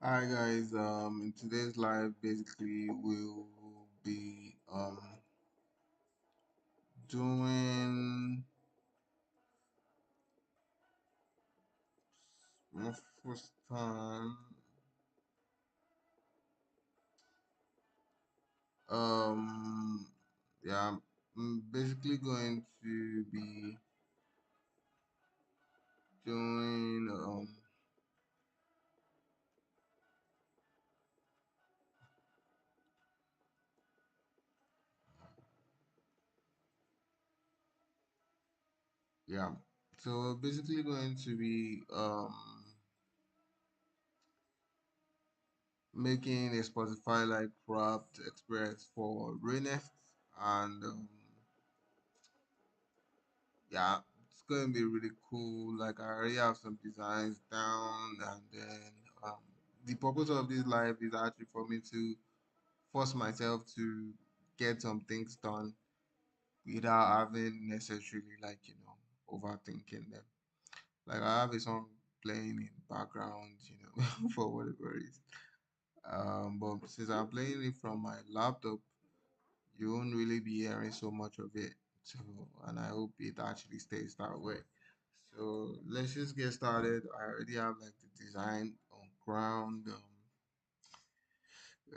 Hi guys, in today's live basically we'll be doing my first time um yeah I'm basically going to be doing yeah so basically going to be making a Spotify like craft experience for Raenest and yeah, it's going to be really cool. Like I already have some designs down, and then um, the purpose of this live is actually for me to force myself to get some things done without having necessarily overthinking them. Like I have a song playing in background, for whatever it is. But since I'm playing it from my laptop, you won't really be hearing so much of it. So, and I hope it actually stays that way. So let's just get started. I already have like the design on ground.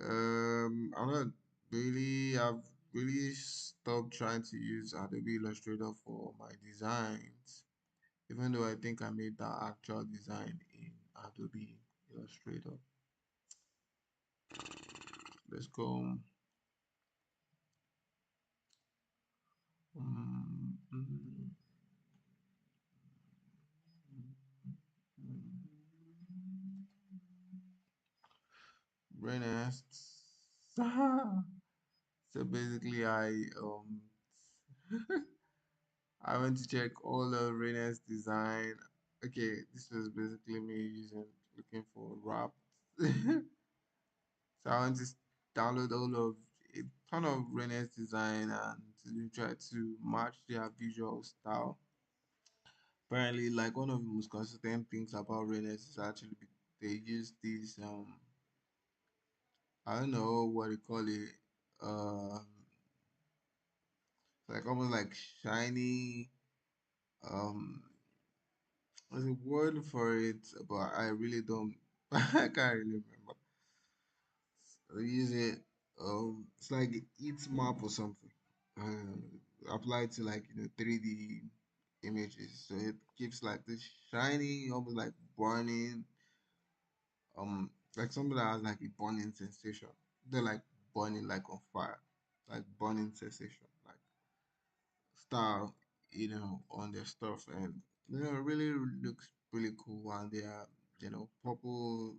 I'm not really. I've really stopped trying to use Adobe Illustrator for my designs, even though I think I made that actual design in Adobe Illustrator. Let's go. Um, mm, Raenest. So basically, I went to check all the Rainers design. Okay, this was basically me looking for rap. So I went to download all of a ton of Rainers design and to try to match their visual style. Apparently, like one of the most consistent things about Rainers is actually they use these I don't know what you call it, like almost like shiny um there's a word for it, but I really don't. I can't really remember. I use it. It's like its map or something. Applied to like 3D images, so it gives like this shiny, almost like burning, like something that has like a burning sensation. They're like burning like on fire, like burning sensation, like style, on their stuff, and it really looks really cool. And they are, purple,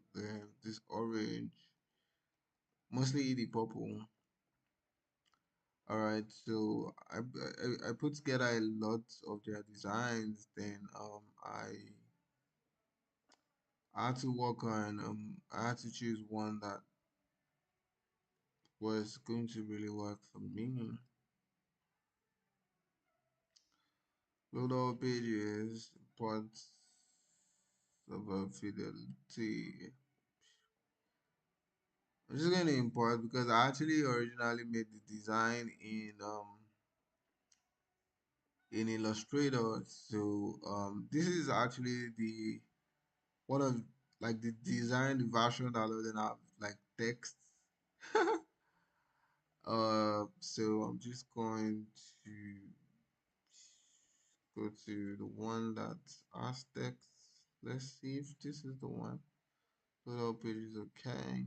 this orange, mostly the purple. All right, so I put together a lot of their designs. Then I had to work on I had to choose one that was going to really work for me. Load all pages, parts of fidelity. I'm just going to import because I actually originally made the design in Illustrator. So this is actually the one of like the design version that doesn't have like text. So I'm just going to go to the one that has text. Let's see if this is the one. Total page is okay.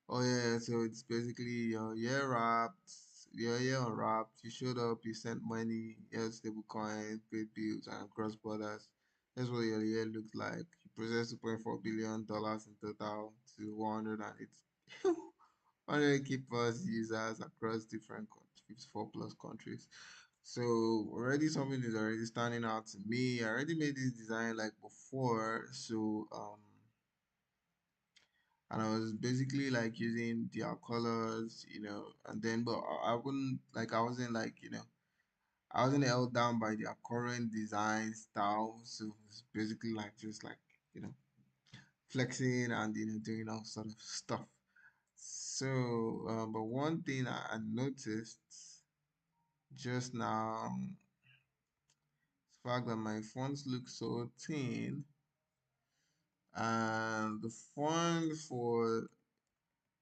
Oh yeah, so it's basically your year wrapped, your year unwrapped. You showed up, you sent money, you had stable coin, paid bills, and cross borders. That's what your year looked like. You processed $2.4 billion in total to 100 key plus users across different countries, 54 plus countries. So already something is already standing out to me. I already made this design like before, so and I was basically like using their colors, and then but I wouldn't like I wasn't like I wasn't held down by their current design style, so it's basically like just like you know flexing and doing all sort of stuff. So, but one thing I noticed just now is the fact that my fonts look so thin, and the font for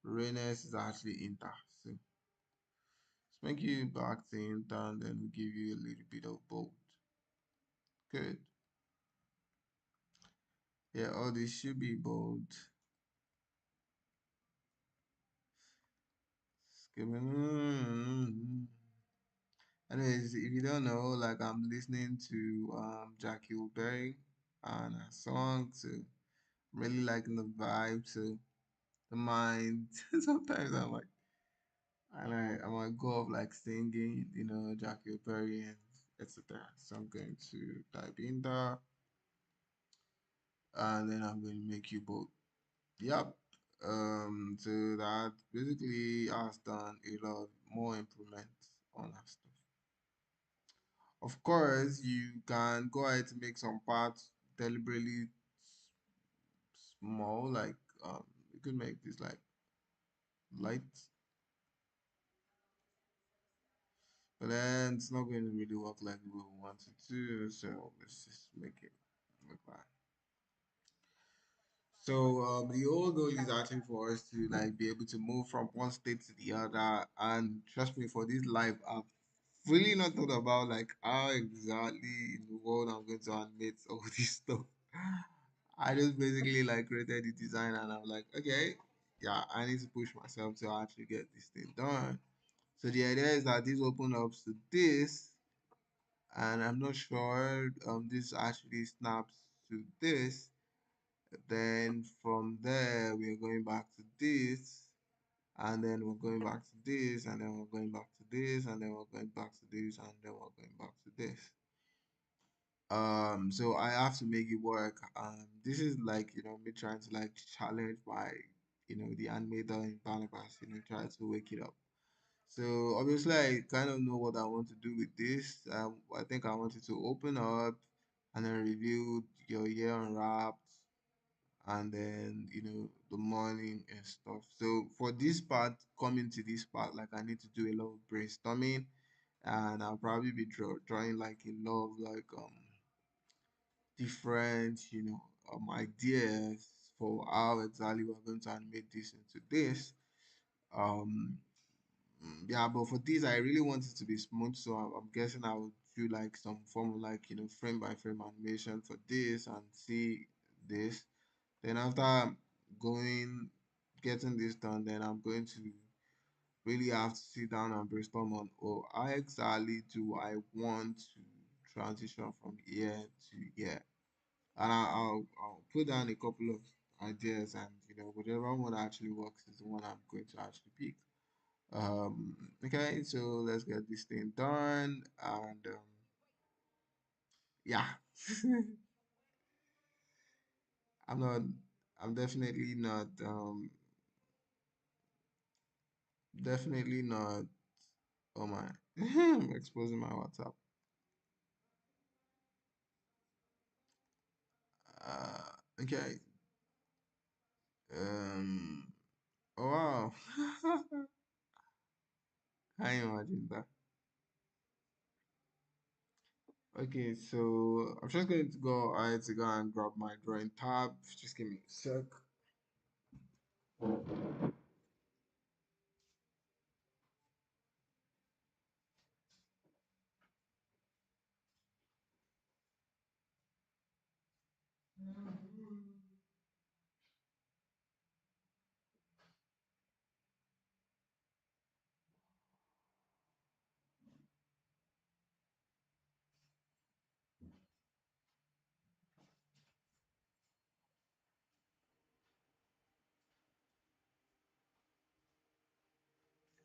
Raenest is actually Inter. So let's make you back to Inter, and then we'll give you a little bit of bold. Good. Yeah, all this should be bold. Skimming. Anyways, if you don't know, like I'm listening to Jackie Berry and a song, so really liking the vibe, so the mind. Sometimes I might go off like singing, Jackie Berry and etc. So I'm going to type in there, and then I'm going to make you both. Yep. So that basically has done a lot more improvements on our stuff. Of course, you can go ahead to make some parts deliberately small, like you could make this like light, but then it's not going to really work like we want it to. So let's just make it look like. So the whole goal is actually for us to like be able to move from one state to the other. And trust me, for this life, I've really not thought about like how exactly in the world I'm going to animate all this stuff. I just basically like created the design and I'm like, okay, yeah, I need to push myself to actually get this thing done. So the idea is that this open up to this, and I'm not sure this actually snaps to this. Then from there we're going back to this, and then we're going back to this, and then we're going back to this, and then we're going back to this, and then we're going back to this. So I have to make it work. This is like me trying to like challenge my the animator in Barnabas, try to wake it up. So obviously I kind of know what I want to do with this. I think I wanted to open up and then review your year unwrapped, and then the morning and stuff. So for this part, coming to this part, like I need to do a lot of brainstorming, and I'll probably be drawing like a lot of like different ideas for how exactly we're going to animate this into this. um yeah, but for this I really want it to be smooth, so I'm guessing I would do like some form of like frame by frame animation for this and see this. Then after going getting this done, then I'm going to really have to sit down and brainstorm on, oh, how exactly do I want to transition from here to here. And I'll put down a couple of ideas, and whatever one actually works is the one I'm going to actually pick. Okay, so let's get this thing done, and yeah. I'm not. I'm definitely not. Definitely not. Oh my! I'm exposing my WhatsApp. Okay. Um. Oh wow! Can you imagine that? Okay, so I'm just going to go. I had to go and grab my drawing tab. Just give me a sec.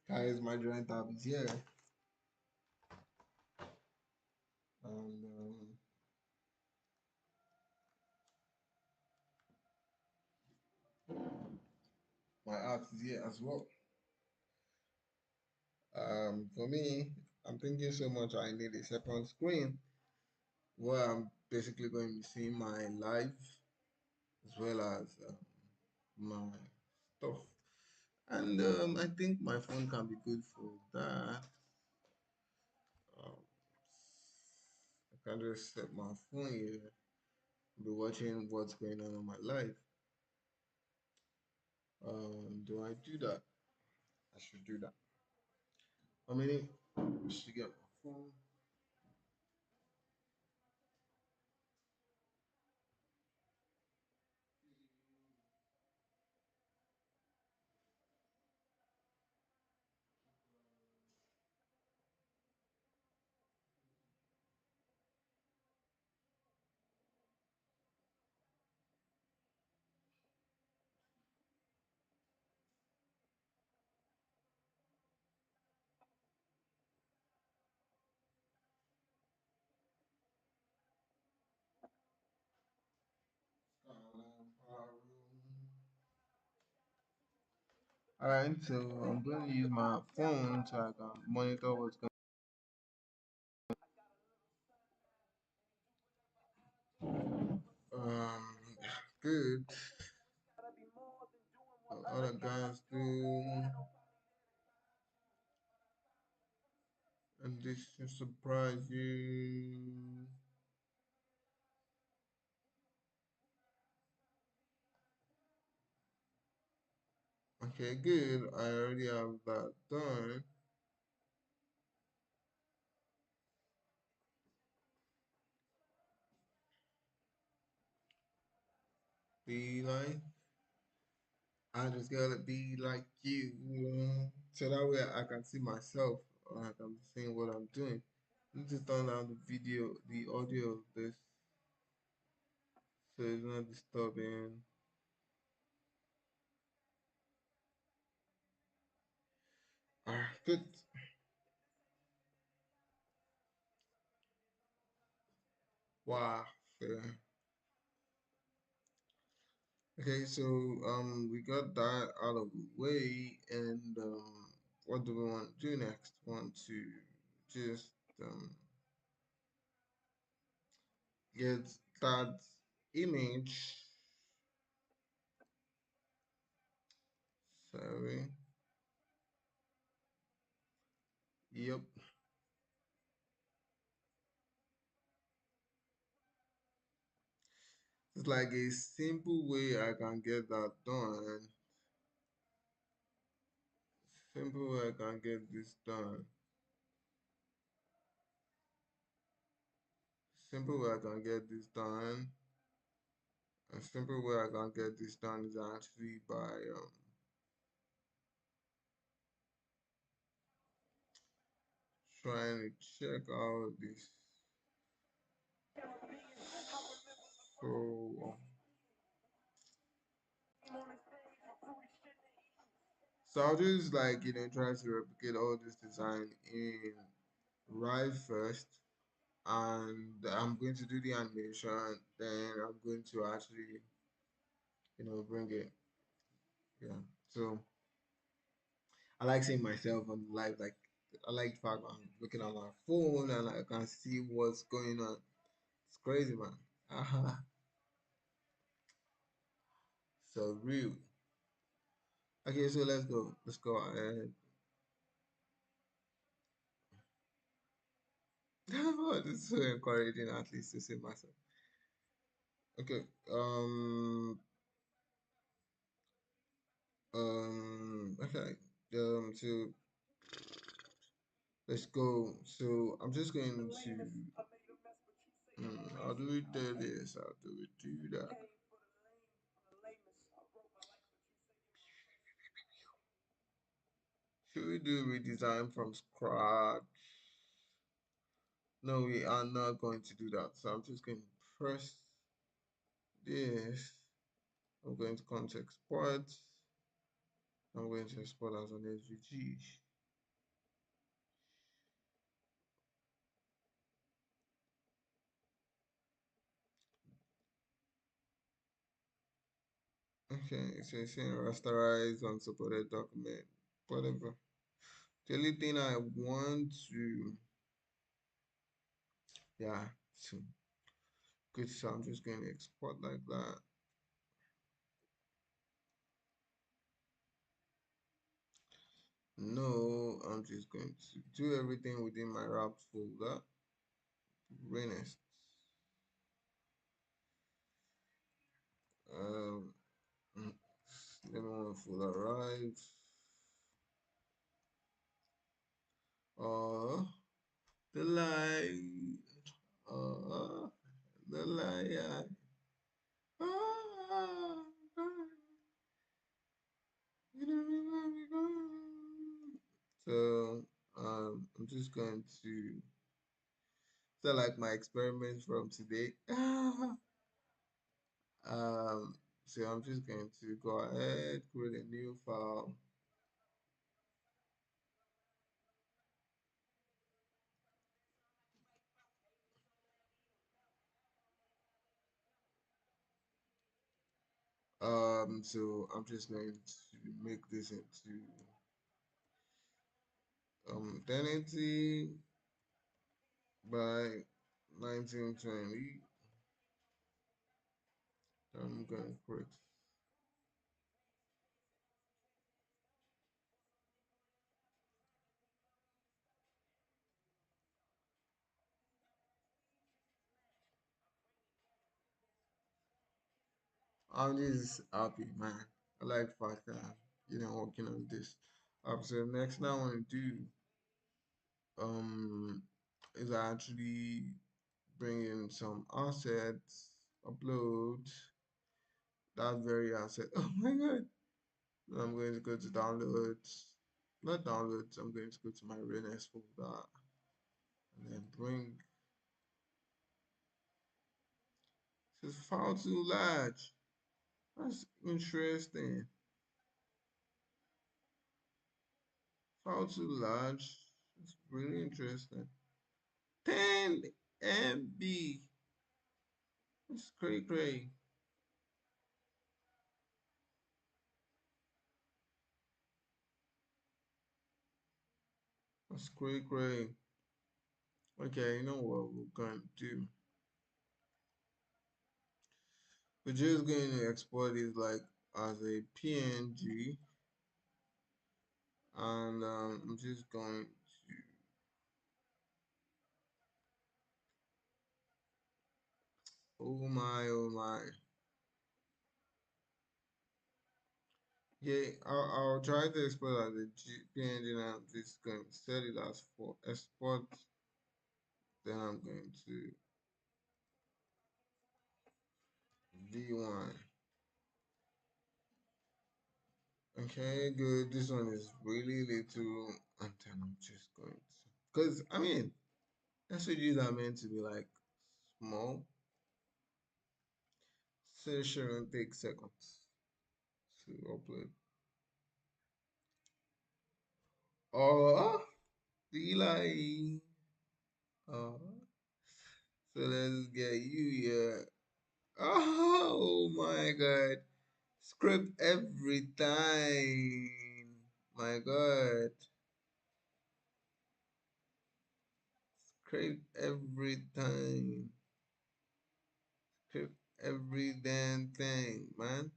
Guys, my drawing tab is here, and my art is here as well. For me, I'm thinking so much I need a second screen where I'm basically going to be seeing my live. as well as my stuff. And I think my phone can be good for that. Um, I can just set my phone here, be watching what's going on in my life. Do I do that? I should do that. How many? I should get my phone. Alright, so I'm going to use my phone so I can monitor what's going on. Good. Other guys do, and this should surprise you. Okay, good. I already have that done. Be like, I just gotta be like you. So that way I can see myself, or I can see what I'm doing. Need to turn down the video, the audio of this, so it's not disturbing. Good. Wow. Fair. Okay, so we got that out of the way, and what do we want to do next? Want to just get that image. Sorry. Yep. It's like a simple way I can get that done. Simple way I can get this done. Simple way I can get this done. A simple way I can get this done is actually by trying to check out this. So, so I'll just like try to replicate all this design in Ride first, and I'm going to do the animation. Then I'm going to actually bring it. Yeah. So I like seeing myself on live. Like I like the fact I'm looking at my phone and I can see what's going on. It's crazy, man. So real. Okay, so let's go. Let's go ahead. It's so encouraging, at least to see myself. Okay. Okay. So let's go. So I'm just going to. How do we do this? How do we do that? Should we do redesign from scratch? No, we are not going to do that. So I'm just going to press this. I'm going to come to export. I'm going to export as an SVG. Okay, so it's saying rasterize unsupported document, whatever. The only thing I want to, yeah, so good. So I'm just going to export like that. No, I'm just going to do everything within my wrapped folder. Raenest. Um, mm, let me one folder arrive. Uh, the lie. Uh, the lie. Ah, you don't remember. So, I'm just going to like my experiment from today. So I'm just going to go ahead, create a new file. So I'm just going to make this into 1080 by 1920. I'm going to create. I'm just happy, man. I like the fact that working on this. So next thing I want to do um is actually bring in some assets, upload that very asset. Oh my god. I'm going to go to downloads. Not downloads, I'm going to go to my Raenest folder and then bring this file too large. That's interesting. File too large. It's really interesting. 10 MB. That's cray cray. That's cray cray. Okay, you know what we're going to do? We're just going to export it like as a PNG, and I'm just going to. Oh my, oh my. Yeah, I'll try to export as a PNG, and I'm just going to set it as for export. Then I'm going to V1. Okay, good. This one is really little, and then I'm just going to. Because, I mean, SVGs are meant to be like small, so it shouldn't take seconds to upload. Oh, Eli. Oh, so let's get you here. Oh my god. Script every time. My god. Script every time. Script every damn thing, man.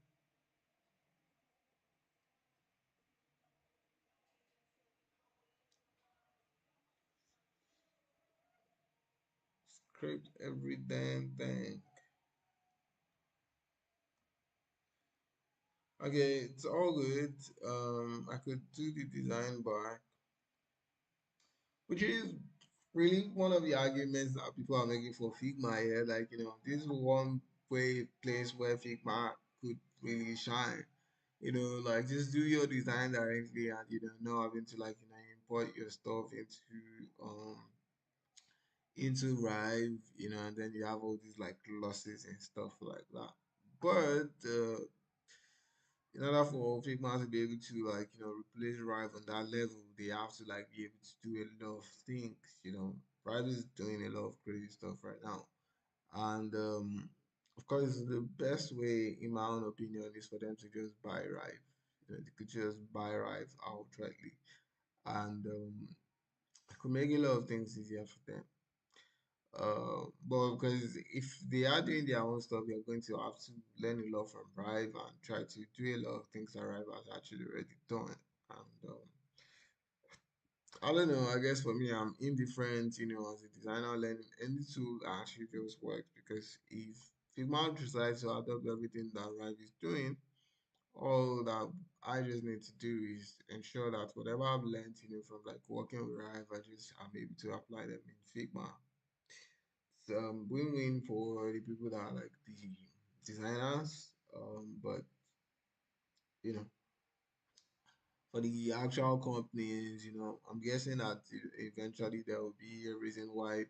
Script every damn thing. Okay, it's all good. I could do the design bar, which is really one of the arguments that people are making for Figma here. Like, this is one place where Figma could really shine. Like just do your design directly and not having to like import your stuff into Rive, and then you have all these like losses and stuff like that. But in order for Figma to be able to like replace Rive on that level, they have to like be able to do a lot of things. Rive is doing a lot of crazy stuff right now, and of course, the best way, in my own opinion, is for them to just buy Rive. They could just buy Rive outrightly, and it could make a lot of things easier for them. But because if they are doing their own stuff, you're going to have to learn a lot from Rive and try to do a lot of things that Rive has actually already done. And I don't know. I guess for me, I'm indifferent. As a designer, learning any tool actually just works because if Figma decides to adopt everything that Rive is doing, all that I just need to do is ensure that whatever I've learned, from like working with Rive, I'm able to apply them in Figma. It's win-win for the people that are like the designers, but you know, for the actual companies, I'm guessing that eventually there will be a reason why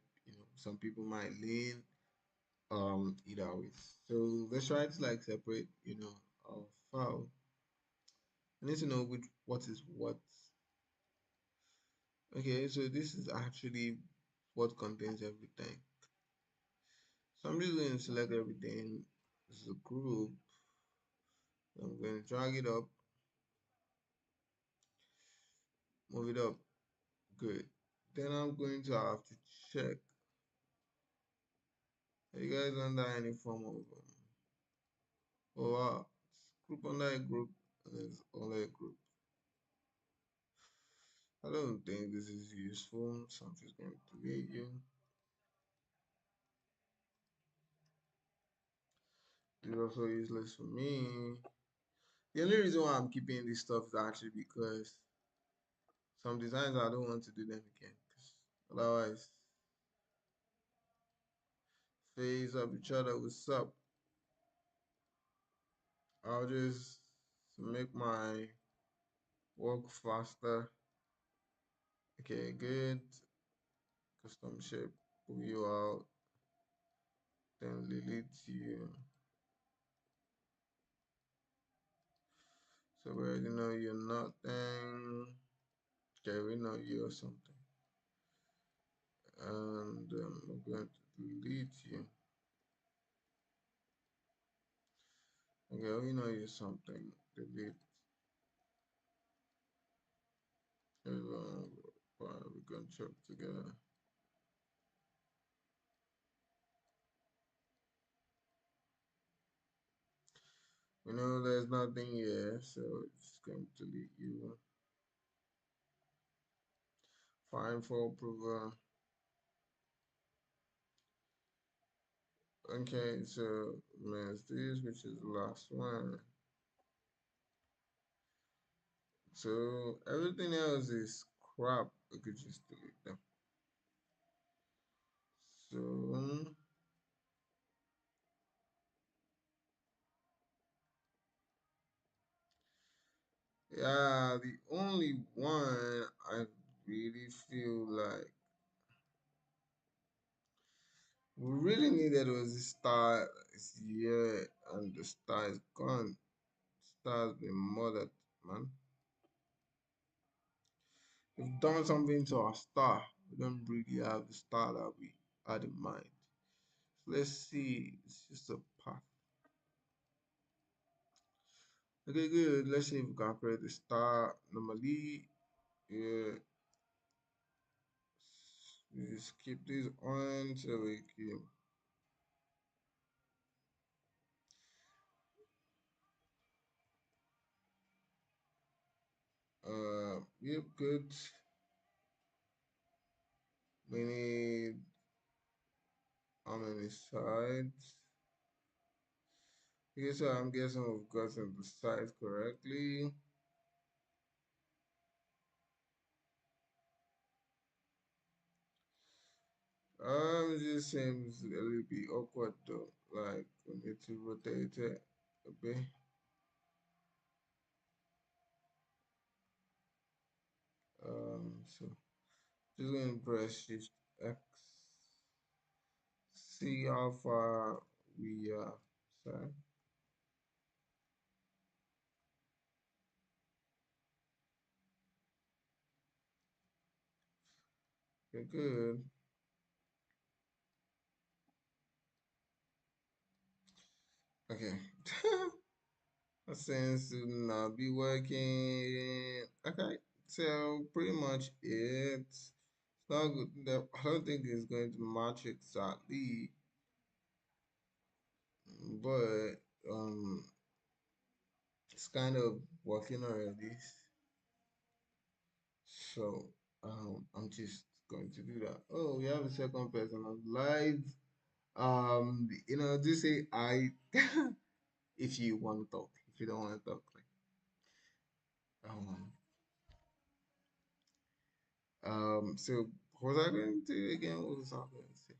some people might lean either way. So let's try to like separate file. I need to know which what is what. Okay, so this is actually what contains everything. So I'm just going to select everything. This is a group. I'm going to drag it up, move it up. Good. Then I'm going to have to check. Are you guys under any form of oh wow, group under a group and there's only a group. I don't think this is useful, so I'm just going to delete you. It's also useless for me. The only reason why I'm keeping this stuff is actually because some designs I don't want to do them again. Because otherwise, phase up each other with sub. I'll just make my work faster. Okay, good. Custom shape, pull you out, then delete you. So we already know you're nothing. Okay, we know you or something. And I'm going to delete you. Okay, we know you're something. Delete. We're going to chop together. We know there's nothing here, so it's going to delete you. Fine for approval. Okay, so let's this, which is the last one. So everything else is crap. We could just delete them. So yeah, the only one I really feel like we really needed was the star is here and the star is gone. Star has been murdered, man. We've done something to our star. We don't really have the star that we had in mind. So let's see. It's just a path. Okay, good. Let's see if we can create the star. Normally, yeah, we just keep this on so we can. Yep, good. We need how many sides? Okay, so I'm guessing we've gotten the sides correctly. It just seems a little bit awkward though. Like we need to rotate it a bit. So just gonna press Shift X, see how far we are. Sorry. Okay, good. Okay. That seems to not be working. Okay, so pretty much it's not good. I don't think it's going to match exactly, but it's kind of working already. So. I'm just going to do that. Oh, we have a second person on live. Just say I if you want to talk. If you don't want to talk, like um so what was I going to do again? What was I going to say?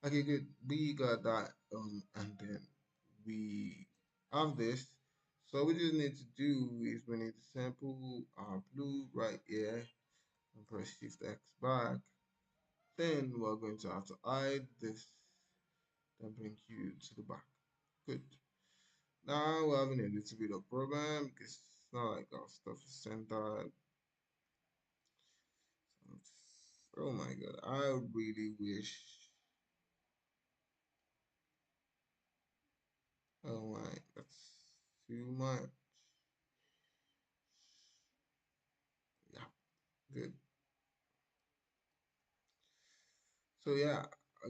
Okay, good. We got that and then we have this. So we just need to do is we need to sample our blue right here and press Shift X back. Then we're going to have to hide this, then bring you to the back. Good. Now we're having a little bit of problem because it's not like our stuff is centered. Oh my god, I really wish. Oh my, that's too much. Yeah, good. So yeah,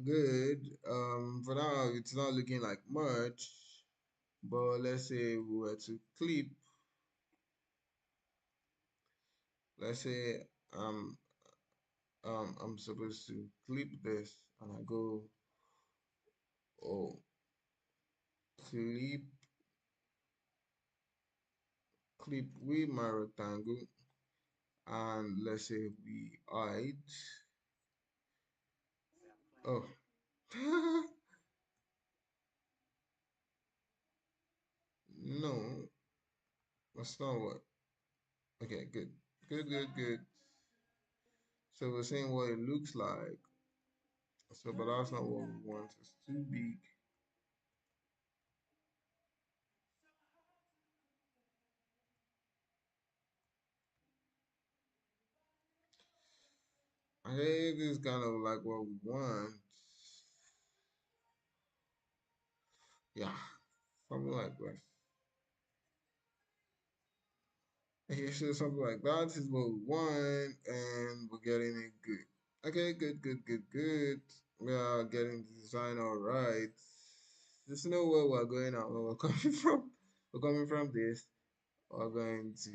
good. For now, it's not looking like much, but let's say we were to clip. Let's say um I'm supposed to clip this, and I go oh clip clip with my rectangle, and let's say we hide. Oh, no, that's not what. Okay, good, good, good, good. So we're saying what it looks like. So, but that's not what we want. It's too big. I think this is kind of like what we want. Yeah, something like that. Okay, so something like that is what we want, and we're getting it good. Okay, good, good, good, good. We are getting the design all right. Just know where we're going and where we're coming from. We're coming from this. We're going to,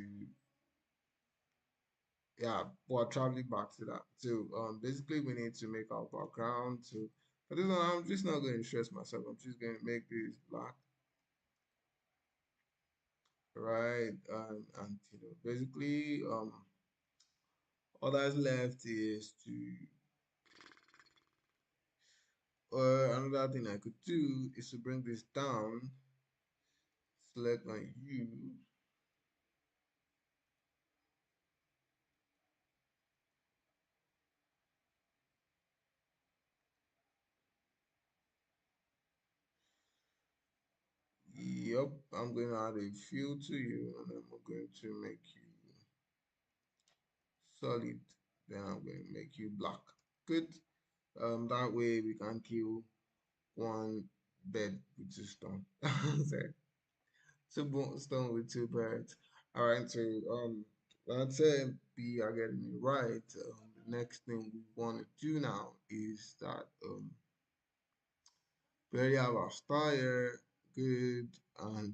yeah, we're traveling back to that. So, basically, we need to make our background. So, for this one, I'm just not going to stress myself. I'm just going to make this black, right? And basically, all that's left is to another thing I could do is to bring this down, select my U. Yep, I'm going to add a fill to you, and then we're going to make you solid. Then I'm going to make you black. Good. That way we can kill one bird with two stone. Sorry, stone with two birds. All right, so that's it. We are getting it right. The next thing we want to do now is that we already have our style, good, and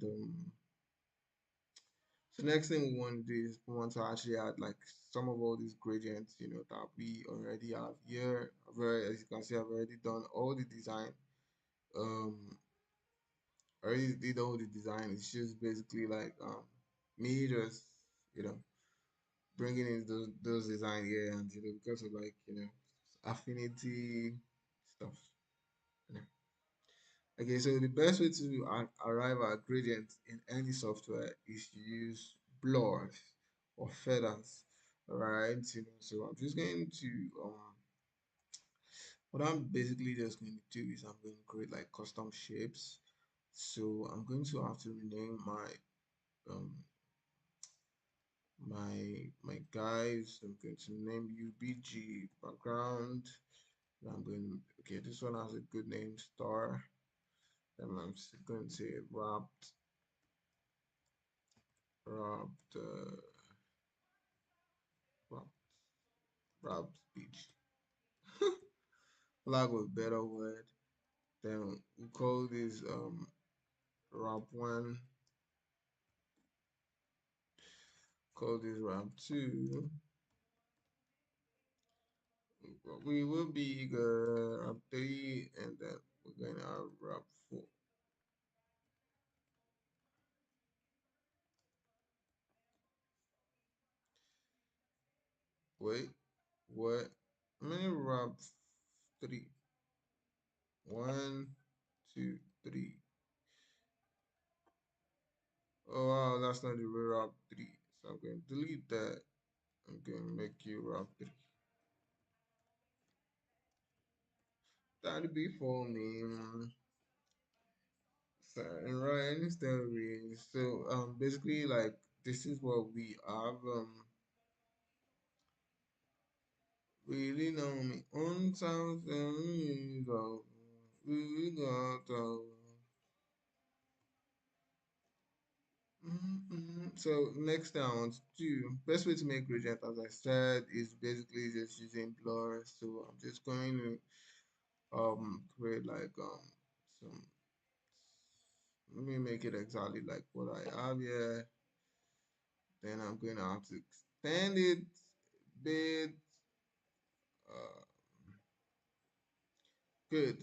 so next thing we want to do is we want to actually add like some of all these gradients, that we already have here. As you can see, I've already done all the design. Um, I already did all the design. It's just basically like me just you know bringing in those design here, and because of like affinity stuff. You know. Okay, so the best way to arrive at gradients in any software is to use blurs or feathers. All right, so I'm just going to what I'm basically just going to do is I'm going to create like custom shapes. So I'm going to have to rename um my guys. I'm going to name you BG background. And I'm going to, okay, this one has a good name, star. Then I'm going to say wrapped, wrapped, wrapped beach. Flag with better word. Then we call this wrap one, call this wrap two, We will be up three, and then we're gonna wrap four. Wait, what? I'm gonna wrap three. One, two, three. Oh wow, that's not the real wrap three. So I'm going to delete that. I'm going to make you wrap three. That'll be for me. So, right, understand really. So basically like this is what we have. Really know me on thousand ago. We got So next thing I want to do, best way to make gradient, as I said, is basically just using blur. So I'm just going to create like some. Let me make it exactly like what I have here. Then I'm going to have to extend it a bit. Uh, good.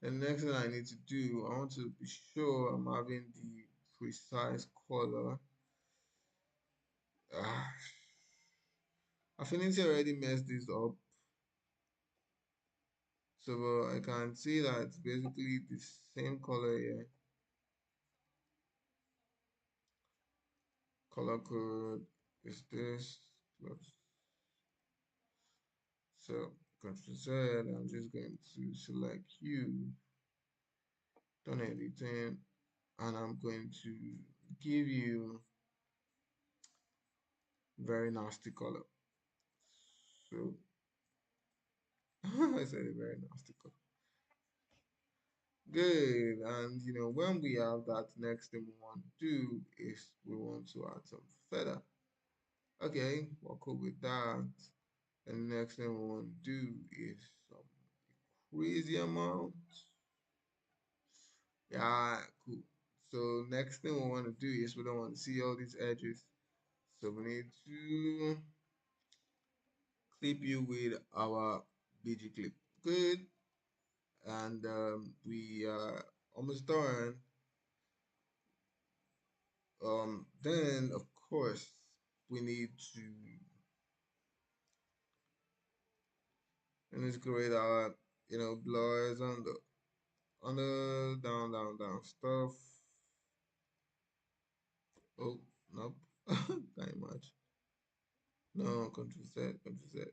The next thing I need to do, I want to be sure I'm having the precise color. Ah, Affinity already messed this up. So I can see that it's basically the same color here. Color code is this plus. So Control Z, I'm just going to select you, done editing, and I'm going to give you very nasty color. So I said a very nasty color. Good. And when we have that, next thing we want to do is we want to add some feather. Okay, we're cool with that. And the next thing we want to do is some crazy amount. Yeah, cool. So next thing we want to do is we don't want to see all these edges. So we need to clip you with our BG clip. Good. And we are almost done. Then of course we need to integrate our blurs on the down stuff. Oh nope, can't much. No, control Z, control Z.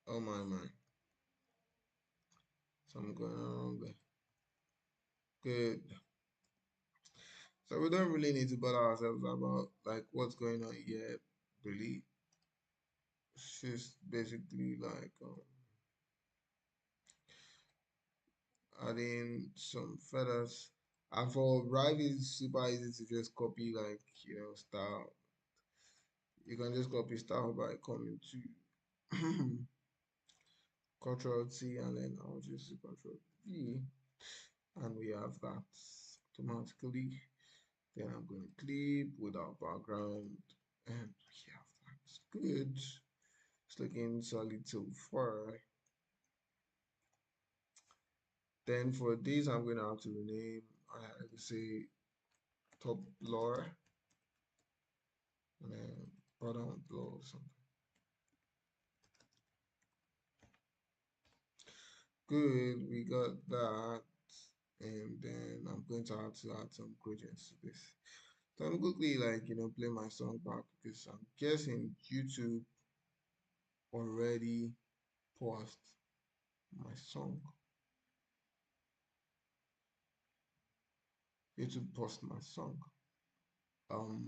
Oh my. Something going on wrong there. Good. So we don't really need to bother ourselves about like what's going on yet, really. It's just basically like adding some feathers. And for Rive is super easy to just copy like style. You can just copy style by coming to Control T and then I'll just do Control V and we have that automatically. Then I'm going to clip with our background and we have that. Good. It's looking solid so far. Then for this, I'm going to have to rename, I have to say top blur and then bottom blur or something. Good, we got that. And then I'm going to have to add some gradients to this. So I'm quickly like, play my song back because I'm guessing YouTube already paused my song. YouTube paused my song. Um,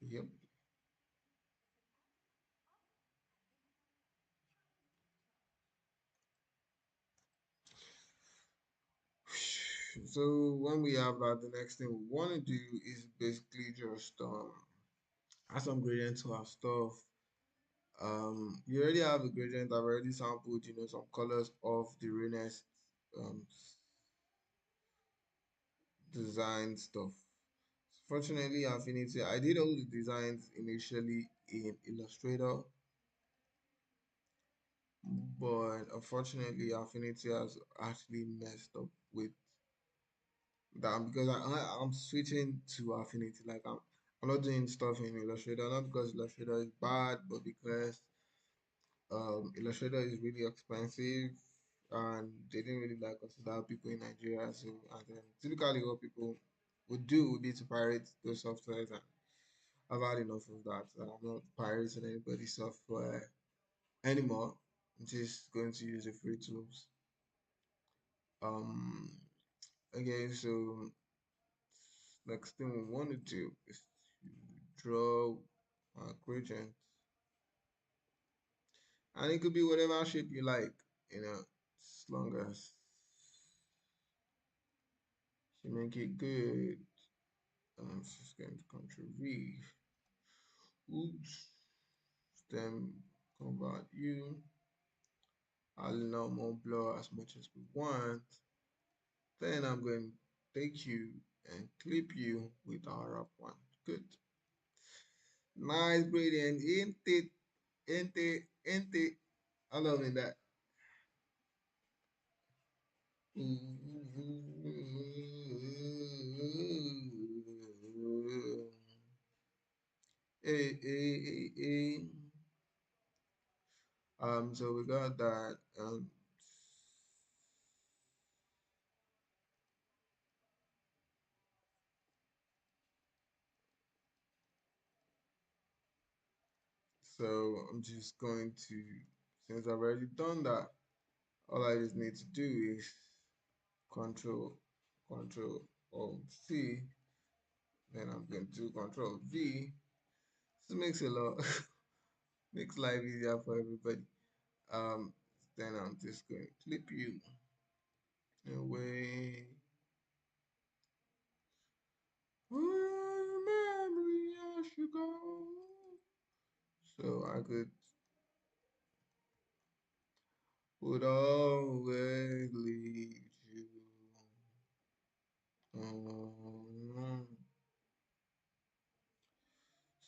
yep. So when we have that, the next thing we want to do is basically just add some gradient to our stuff. We already have a gradient. I've already sampled, some colors of the Raenest um design stuff. Fortunately, Affinity, I did all the designs initially in Illustrator, but unfortunately, Affinity has actually messed up with that because I'm switching to Affinity. Like I'm not doing stuff in Illustrator, not because Illustrator is bad, but because Illustrator is really expensive and they didn't really like consider people in Nigeria. So, and then typically what people would do would be to pirate those softwares, and I've had enough of that. So I'm not pirating anybody's software anymore. I'm just going to use the free tools. Um, okay, so next thing we want to do is to draw a gradient, and it could be whatever shape you like, as long as you make it good. Just going to Control V. Oops. Then convert you. I'll now more blur as much as we want. Then I'm going to take you and clip you with our wrap one. Good. Nice gradient. Ain't it? Ain't it? Ain't it? I love that. Hey, hey, hey, hey. So we got that. So I'm just going to, since I've already done that, all I just need to do is Control, Control, Alt C. Then I'm going to do Control V. This makes a lot, makes life easier for everybody. Um, then I'm just going to clip you away. Memory as you go. So I could would always lead you. Um,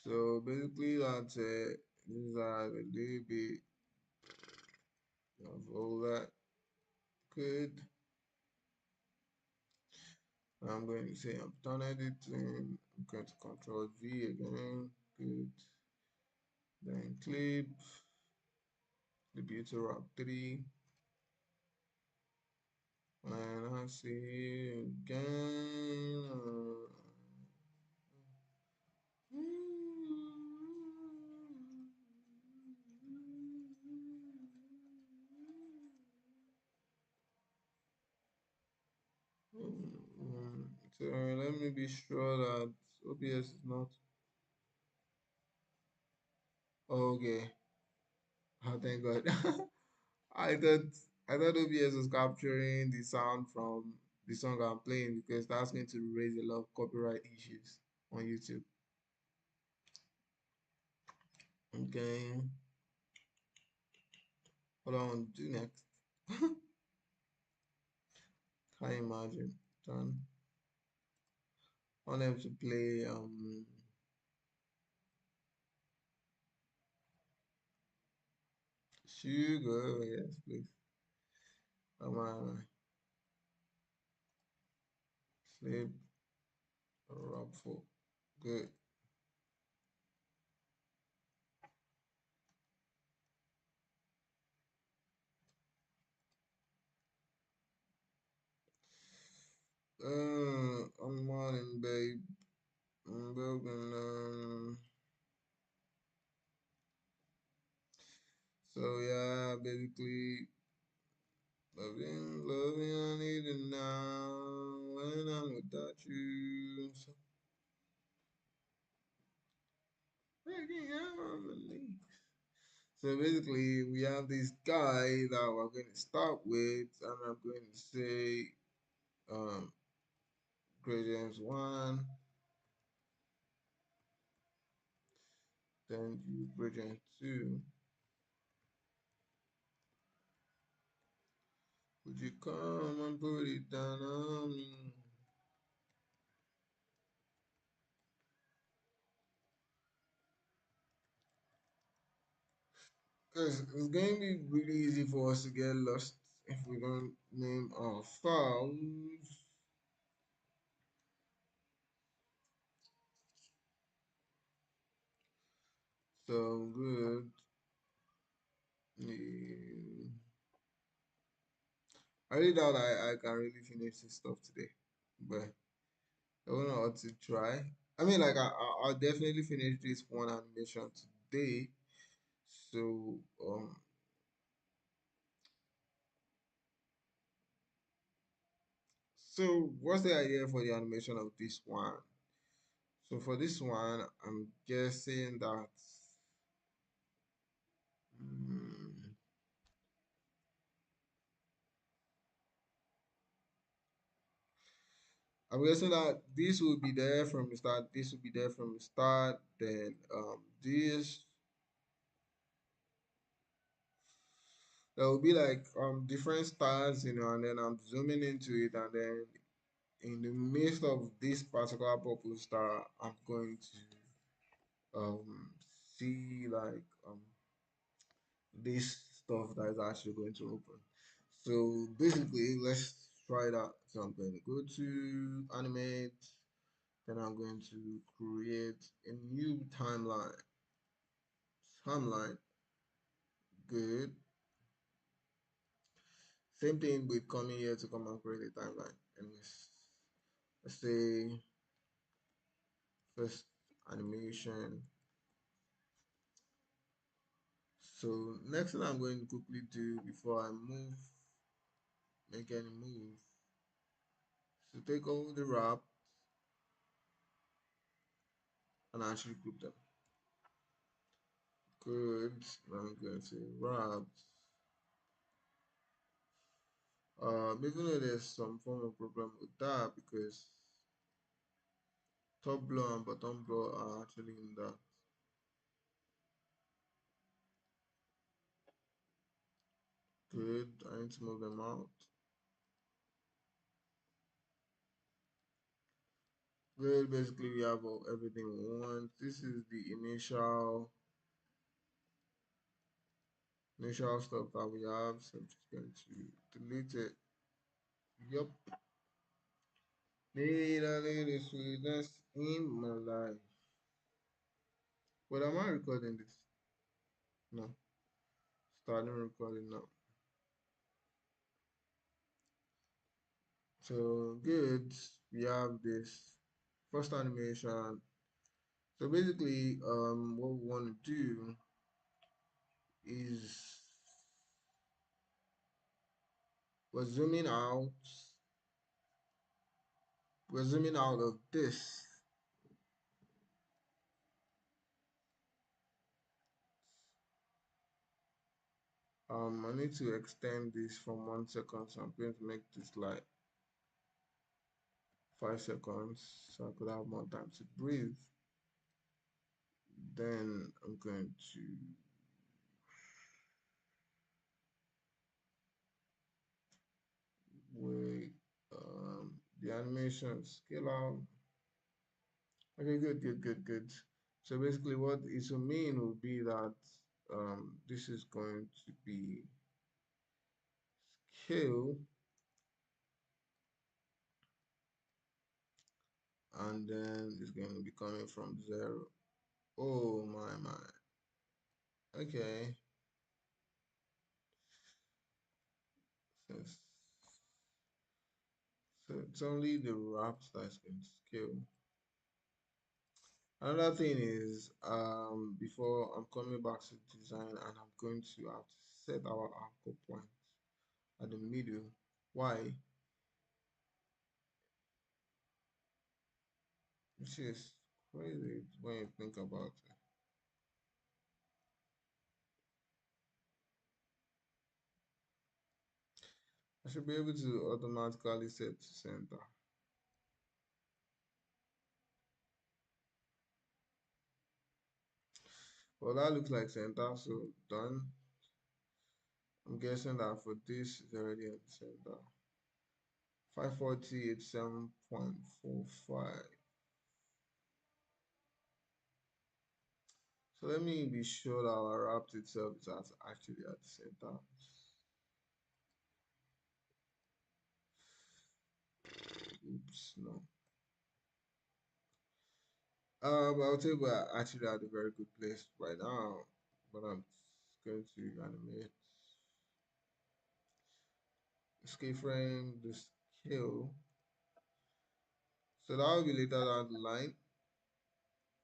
so basically that's it. These are the little bit of all that. Good. I'm going to say I'm done editing. I'm going to Control V again. Good. Then clip. Clip it to wrap 3. And I see you again. So let me be sure that OBS is not okay. Oh, thank God. I thought I thought OBS was capturing the sound from the song I'm playing because that's going to raise a lot of copyright issues on YouTube. Okay, what I want to do next? Can't imagine. Done. I want them to play Sugar. Yes, please. Come on, sleep, rub for good. I'm morning, babe. I'm broken. So yeah, basically, loving, I need it now. When I'm without you, so breaking out on the knee. So basically, we have this guy that we're going to start with, and I'm going to say um, gradients 1, then do gradient 2. Would you come and put it down on me? Because it's going to be really easy for us to get lost if we don't name our files. So good. Eh, I really doubt I can really finish this stuff today, but I don't know how to try. I mean, like I'll definitely finish this one animation today. So so what's the idea for the animation of this one? So for this one, I'm guessing that mm, I'm guessing that this will be there from the start. This will be there from the start. Then this there will be like different stars, and then I'm zooming into it, and then in the midst of this particular purple star, I'm going to see like this stuff that is actually going to open. So basically, let's try that. So I'm going to go to animate, then I'm going to create a new timeline. Timeline, good. Same thing with coming here to come and create a timeline. And let's say first animation. So next thing I'm going to quickly do before I make any move, to take all the wrap and actually group them. Good. Now I'm going to wrap. Even though there's some form of problem with that because top blow and bottom blow are actually in that. Good. I need to move them out. Well, basically we have everything we want. This is the initial stuff that we have. So I'm just going to delete it. Yup. Little sweetness in my life. But am I recording this? No. Starting recording now. So good. We have this first animation. So basically, what we want to do is we're zooming out. We're zooming out of this. I need to extend this from 1 second, so I'm going to make this like 5 seconds, so I could have more time to breathe. Then I'm going to wait. The animation scale out. Okay, good, good, good, good. So basically, what it will mean will be that this is going to be scale, and then it's going to be coming from 0. Oh my. Okay. So, so it's only the wraps that's going to scale. Another thing is, before I'm coming back to design, and I'm going to have to set our anchor point at the middle. Why? Which is crazy when you think about it. I should be able to automatically set to center. Well, that looks like center, so done. I'm guessing that for this is already at the center. 540 is 7.45. So let me be sure that our wrapped itself is actually at the center. Oops, no. But I'll tell you we're actually at a very good place right now. But I'm going to animate scale frame, the scale. So that will be later down the line.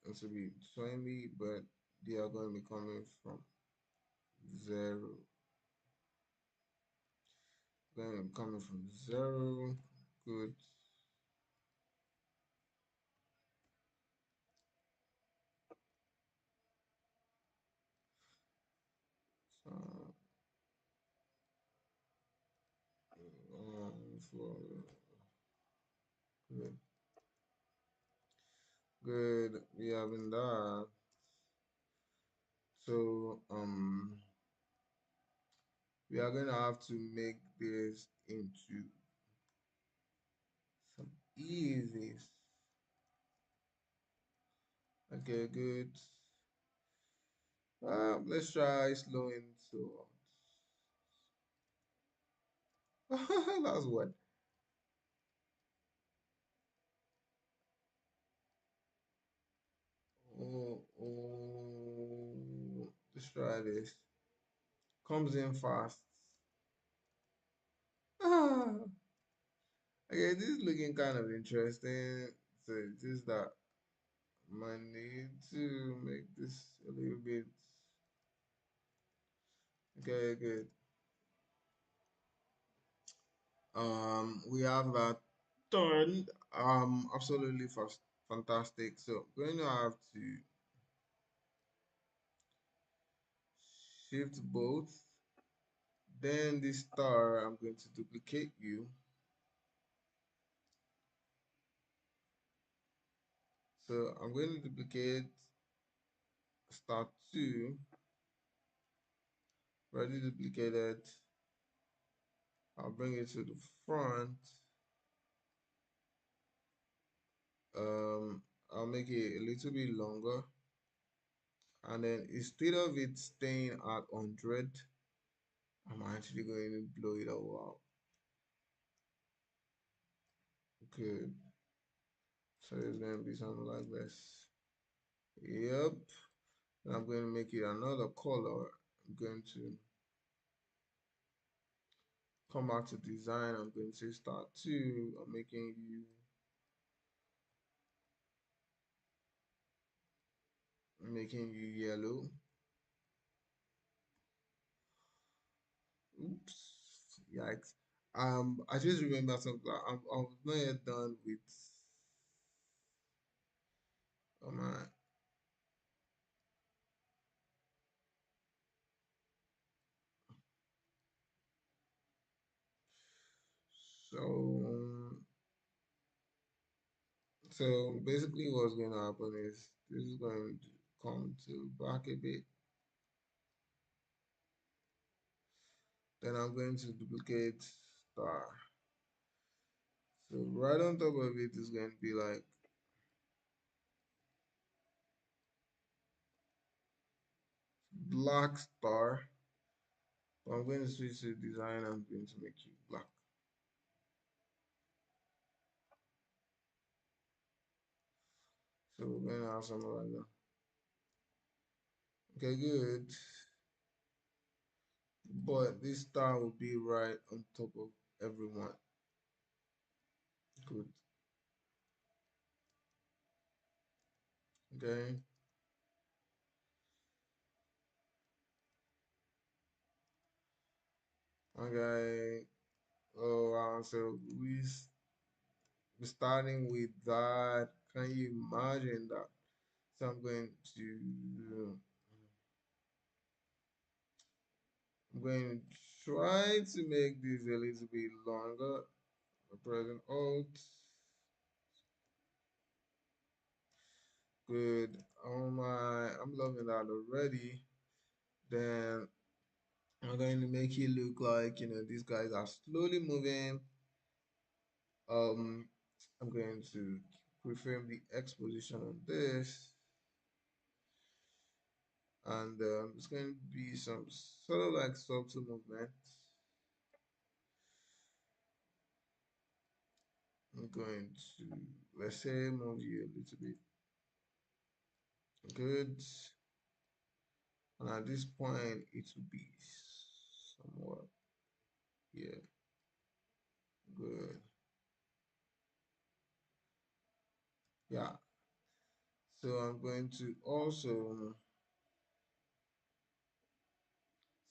It will be 20, but they are going to be coming from 0. Going to be coming from 0. Good. So, for good. Good. We having that. So we are going to have to make this into some easy. Okay, good. Let's try slowing so that's what. Let's try this. Comes in fast. Ah, okay, this is looking kind of interesting. So it's just that might need to make this a little bit. Okay, good. We have that turned. Absolutely fast, fantastic. So we're going to have to shift both. Then this star, I'm going to duplicate you. So I'm going to duplicate star 2, already duplicated. I'll bring it to the front. Um, I'll make it a little bit longer. And then instead of it staying at 100, I'm actually going to blow it all out. Good. So it's going to be something like this. Yep. And I'm going to make it another color. I'm going to come back to design. I'm going to say start 2. I'm making you yellow. Oops. Yikes. I just remember something. I'm not yet done with my so so basically what's going to happen is this is going to come to back a bit. Then I'm going to duplicate star. So right on top of it is going to be like black star. But I'm going to switch to design. I'm going to make it black. So we're going to have something like that. Okay, good. But this star will be right on top of everyone. Good. Okay. Okay. Oh wow. So we're starting with that. Can you imagine that? So I'm going to try to make this a little bit longer. Present Alt. Good. Oh my, I'm loving that already. Then I'm going to make it look like, these guys are slowly moving. Um, I'm going to confirm the X position on this. And it's going to be some sort of like subtle movement. I'm going to, let's say, move you a little bit. Good. And at this point, it will be somewhat, yeah, good. Yeah. So I'm going to also,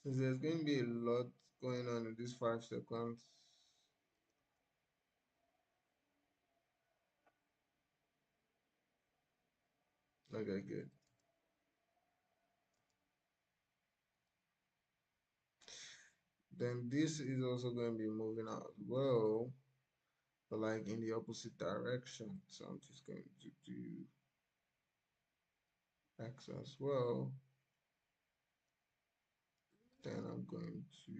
since there's going to be a lot going on in these 5 seconds. Okay, good. Then this is also going to be moving out as well, but like in the opposite direction. So I'm just going to do X as well. Then I'm going to,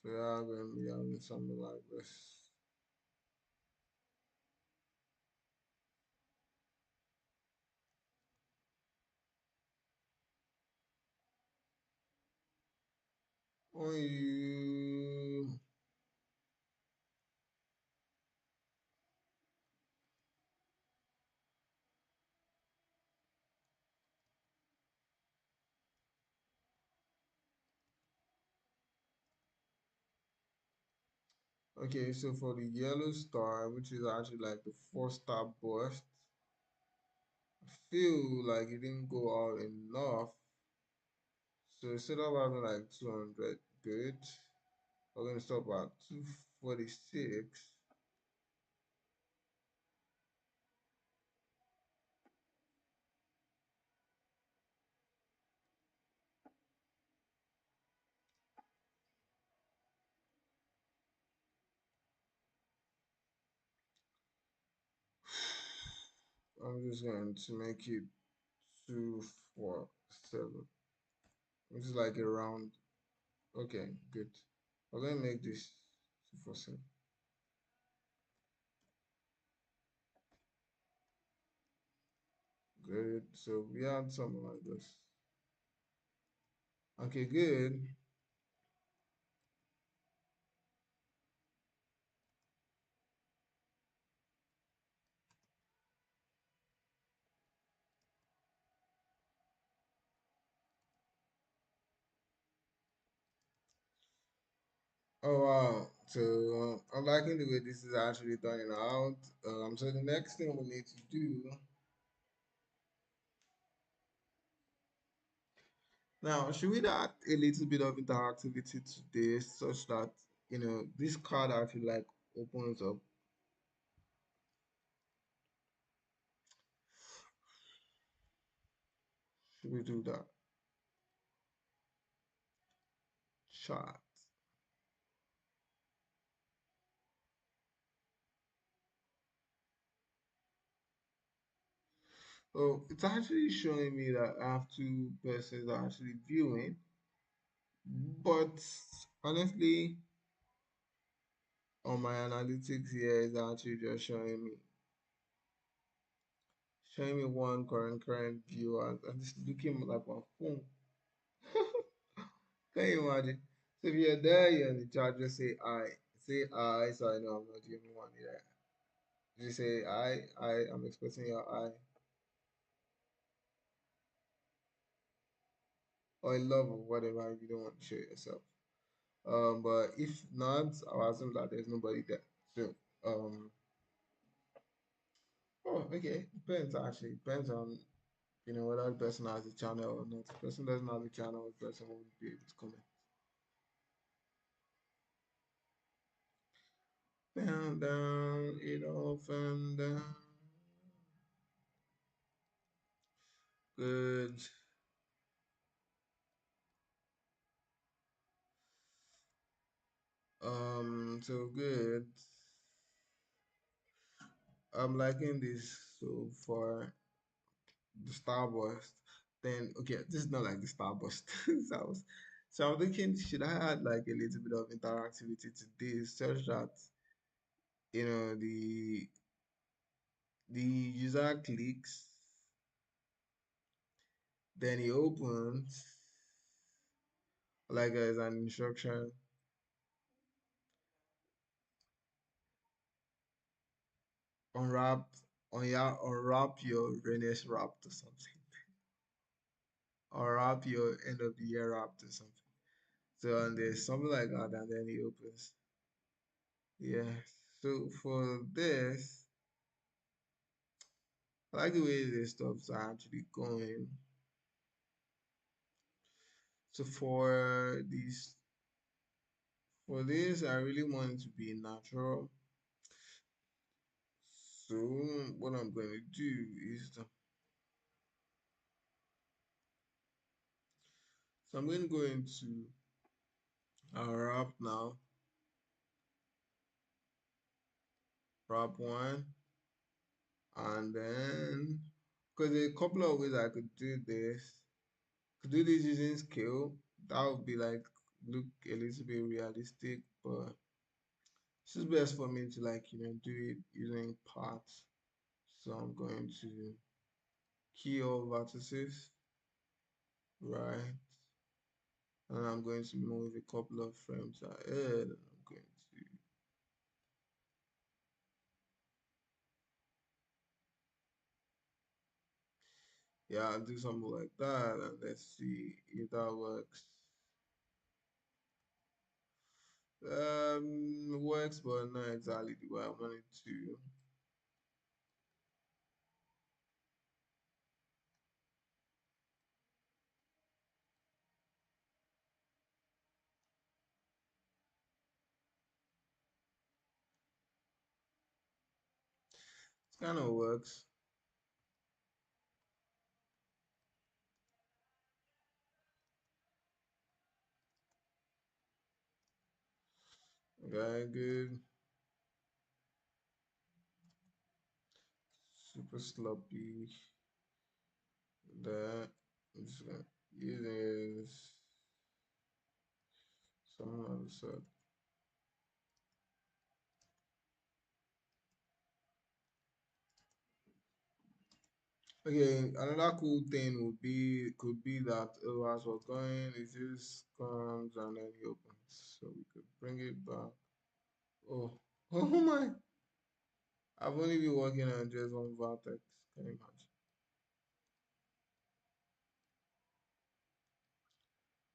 so yeah, I'm going to be having something like this. On you. Okay, so for the yellow star, which is actually like the 4 star burst, I feel like it didn't go out enough. So instead of having like 200, good. We're going to stop at 246. I'm just going to make it 247, which is like a round. Okay, good. We're going to make this 247. Good. So we had something like this. Okay, good. Oh wow. So I'm liking the way this is actually turning out. So the next thing we need to do now, should we add a little bit of interactivity to this such that this card actually like opens up? Should we do that? Chat. Oh, it's actually showing me that I have 2 persons actually viewing, but honestly, on my analytics here, it's actually just showing me one current viewer, and it's looking like my phone. Can you imagine? So if you're there, you're in the chat, just say I, so I know I'm not the only one here. Just say I'm expressing your I, or love or whatever if you don't want to show yourself. But if not, I'll assume that there's nobody there. So, oh, okay, depends actually. Depends on whether the person has a channel or not. If the person doesn't have a channel, the person won't be able to comment. Down, down, it off and down. Good. So good. I'm liking this so far. The Starburst. Then okay, this is not like the Starburst. so I was so I'm thinking, should I add like a little bit of interactivity to this such that the user clicks, then he opens like as an instruction, unwrap unwrap your Raenest wrap or something. Unwrap your end of the year wrap or something. So and there's something like that, and then he opens. Yeah. So for this, I like the way this stuff's are actually going. So for this, I really want it to be natural. So what I'm going to do is so I'm going to go into our wrap now, wrap one, and then because there are a couple of ways I could do this. Could do this using scale. That would be like look a little bit realistic, but this is best for me to like do it using parts. So I'm going to key all vertices, right? And I'm going to move a couple of frames ahead. And I'm going to, yeah, I'll do something like that. And let's see if that works. Works, but not exactly the way I want it to. It kind of works. Okay, good. Super sloppy. That I'm just gonna use some other stuff. Okay, another cool thing could be that as we're going, it just comes and then he opens. So we could bring it back. Oh, oh my! I've only been working on just one vertex. Can you imagine?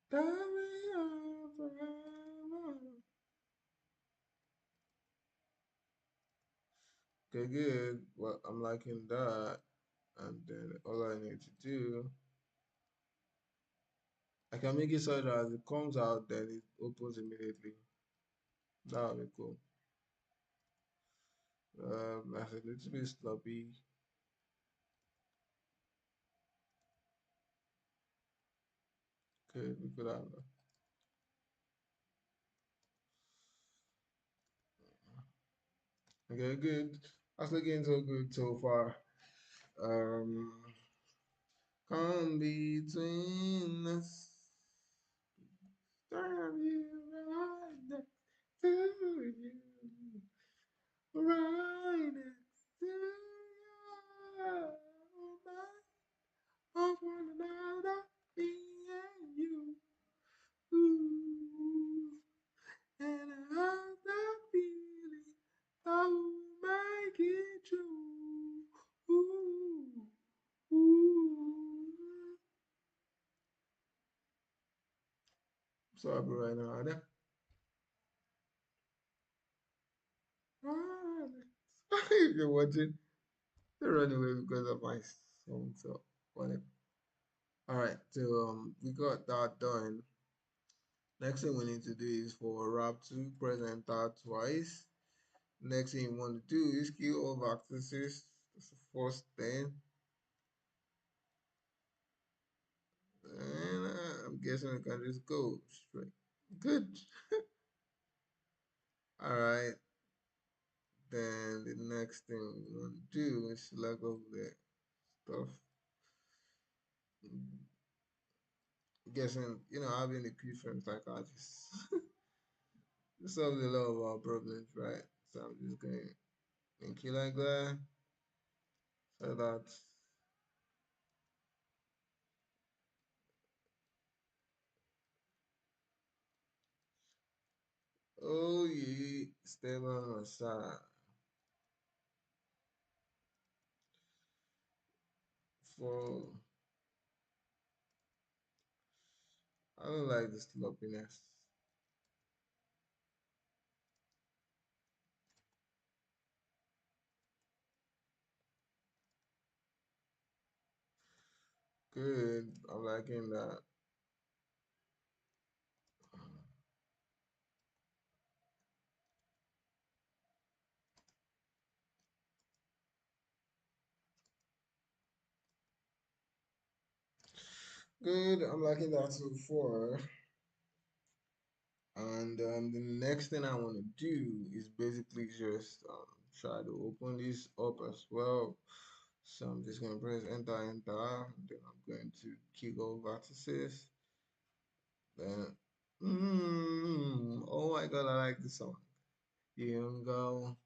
Carry on forever. Okay, good. Well, I'm liking that. And then all I need to do, I can make it so that as it comes out, then it opens immediately. That would be cool. That's a little bit sloppy. Okay, we could have that. Okay, good. That's looking so good so far. Um, come between us. Turn you right next to you. Right next to you. Of one another, me and you. Ooh, and I have that feeling I will make it true. Ooh, ooh. So happy right now. If you're watching, they run away because of my song. So whatever. All right, so we got that done. Next thing we need to do is for wrap two, present that twice. Next thing you want to do is kill all vertices. That's the first thing. And I'm guessing we can just go straight. Good. All right. Then the next thing we want to do is select over the stuff. guessing, having a different psychologist solves a lot of our problems, right? So I'm just going to make you like that so that, oh yeah, step on my side for, I don't like the sloppiness. Good, I'm liking that. Good, I'm liking that so far. And the next thing I want to do is basically just try to open this up as well. So I'm just going to press enter, enter. Then I'm going to kick all vertices. Then, oh my God, I like this song. You go,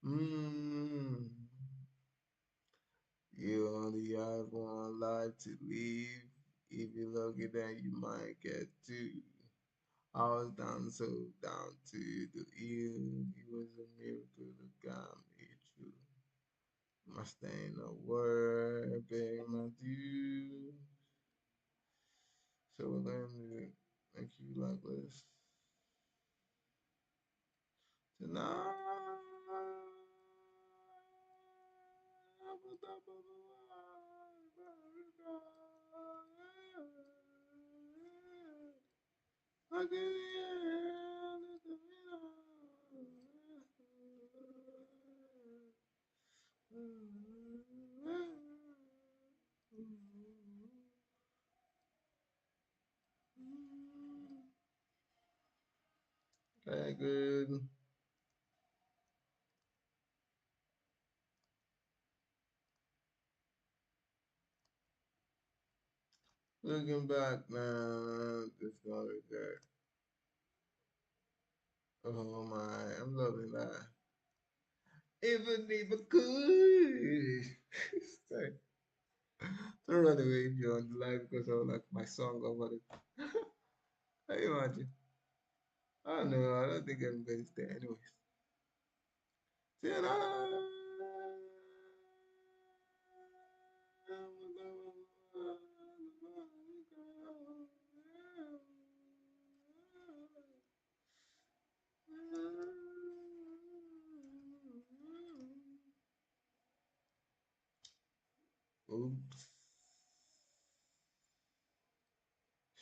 mm, you only have one life to live. If you're lucky, then you might get two. I was down so down to the hill. It was a miracle that got me through. My staying a word, paying my due. So we're going to make you like this tonight. Okay, good. Looking back, man, this gonna be good. Oh my, I'm loving that. Even if I could. Sorry. Don't run away if you're on the live because I like my song over it. Can you imagine? I don't know. I don't think anybody's there. Anyways. Oops.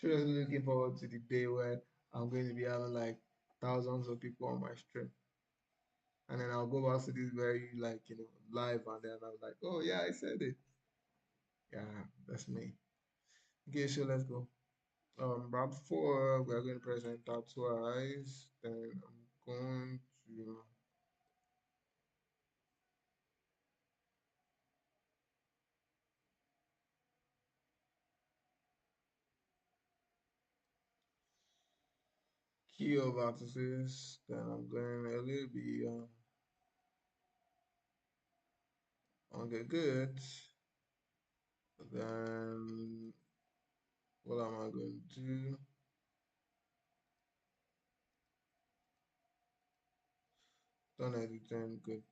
Seriously looking forward to the day when I'm going to be having like thousands of people on my stream. And then I'll go back to this very like, live and then I'm like, oh yeah, I said it. Yeah, that's me. Okay, so let's go. Round four, we're going to present that twice. Then I'm going to key of vertices. Then I'm going a little bit okay, good. Then what am I going to do? Done editing, good.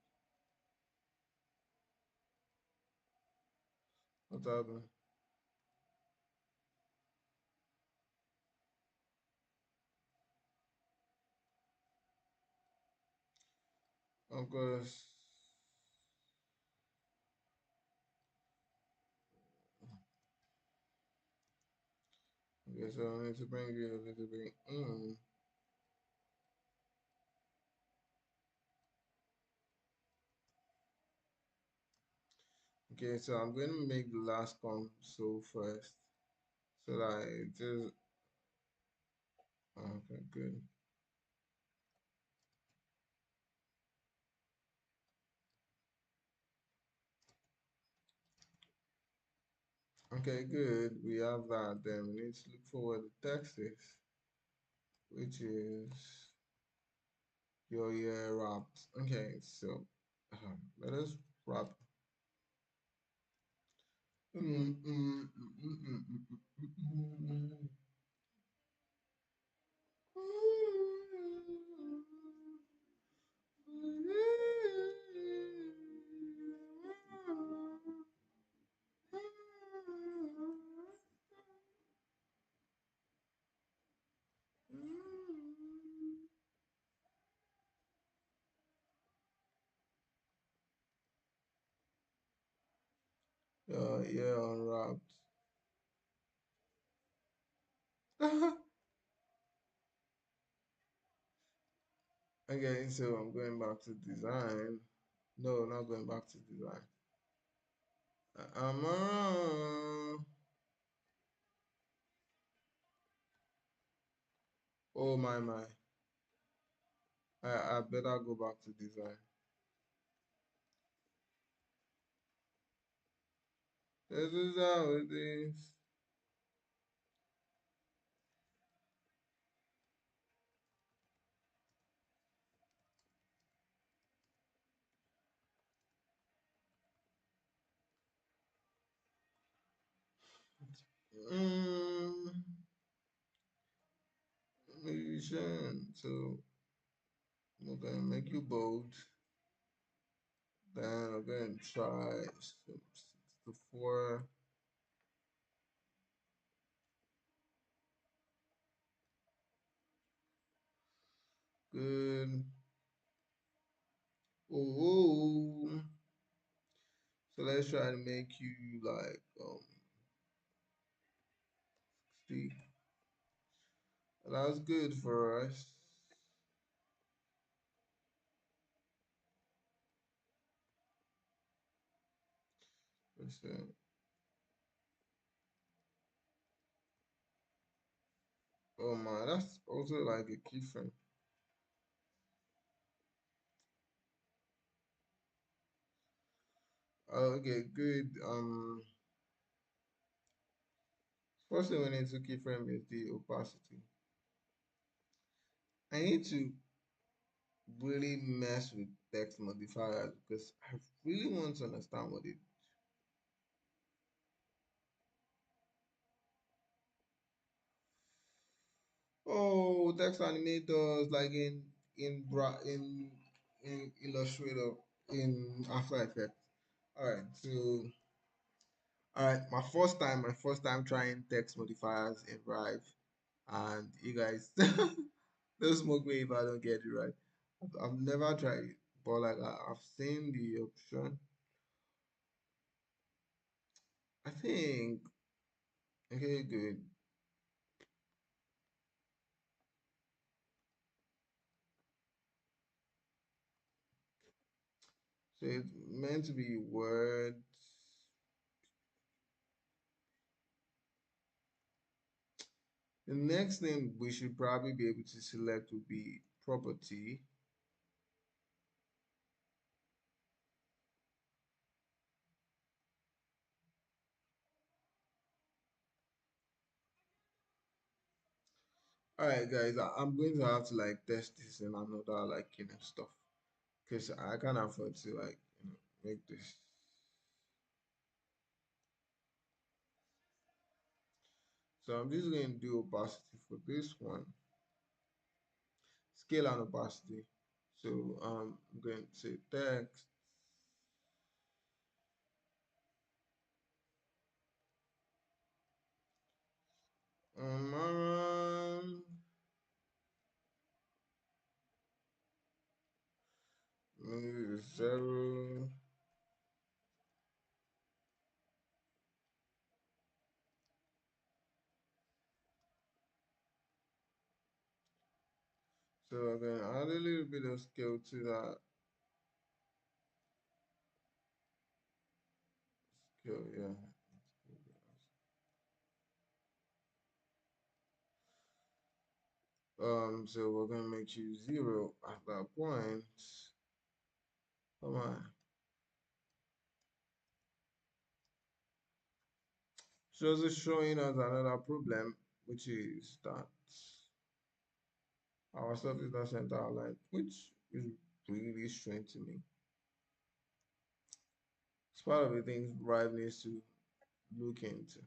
What happened? Of course. Okay, so I need to bring you a little bit in. Okay, so I'm going to make the last console first. So that it just, okay, good. Okay, good. We have that. Then we need to look for where the text is, which is your year wrapped. Okay, so let us wrap. Yeah, unwrapped. Okay, so I'm going back to design. No, not going back to design. Oh my. I better go back to design. This is how it is. Mm, Musician. So we're gonna make you bold. Then I'm gonna try some 6 to 4. Good. Oh. So let's try to make you like 60. That's good for us. Percent. Oh my, that's also like a keyframe. Okay, good. First thing we need to keyframe is the opacity. I need to really mess with text modifiers because I really want to understand what it. Oh, text animators like in Illustrator in After Effects. All right, so all right, my first time trying text modifiers in Rive, and you guys don't smoke me if I don't get it right. I've never tried it, but like I've seen the option. I think okay, good. So it's meant to be words. The next thing we should probably be able to select would be property. All right, guys, I'm going to have to like test this in another like stuff because I can't afford to like make this. So I'm just going to do opacity for this one, scale and opacity. So I'm going to say text. Um, maybe 0. So I'm going to add a little bit of scale to that. Scale, yeah. So we're gonna make you 0 at that point. Come on. It's also showing us another problem, which is that our stuff is not center aligned, which is really strange to me. It's part of the things Bribe needs to look into.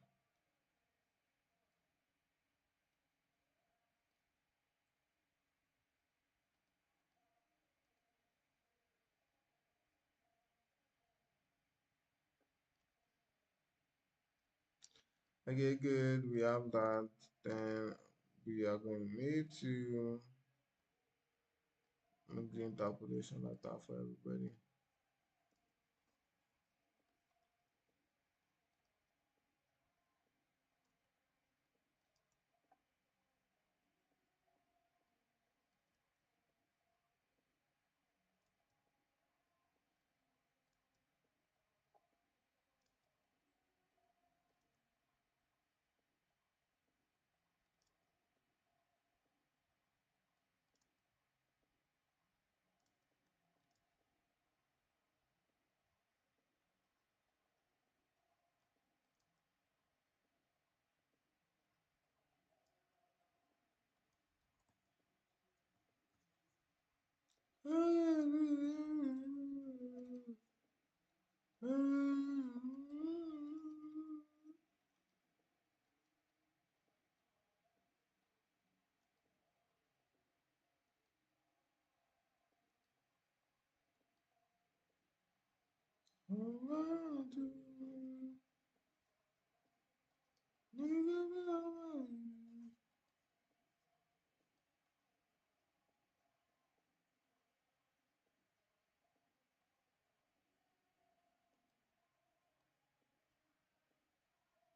Okay, good. We have that. Then we are going to need to make the interpolation like that for everybody.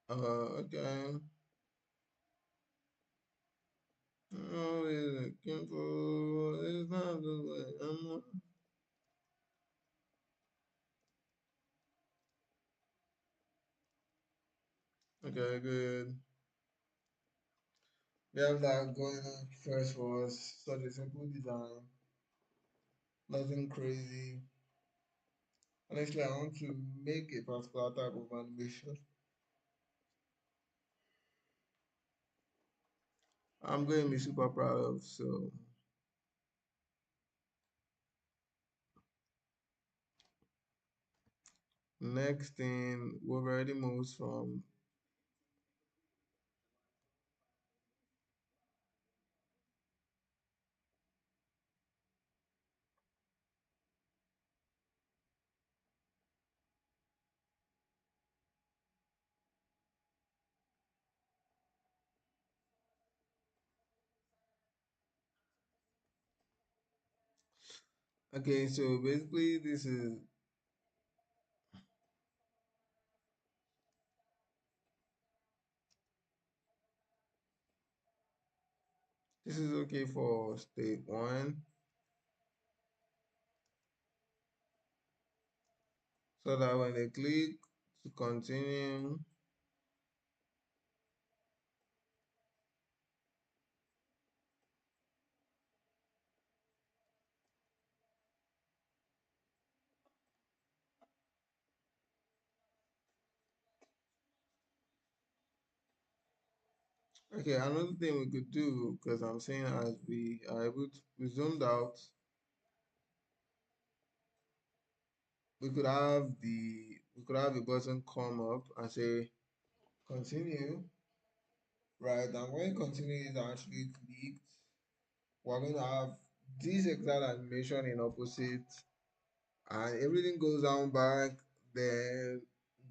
Okay. Always looking for it's not the way okay, good. We have that going on first for us. Such a simple design, nothing crazy. Honestly, I want to make a particular type of animation. I'm going to be super proud of. So next thing, we've already moved from. Okay, so basically this is okay for state one, so that when they click to continue, okay, another thing we could do, because I'm saying as we are able to, we zoomed out, we could have a button come up and say continue, right? And when continue is actually clicked, we're going to have this exact animation in opposite, and everything goes down back, then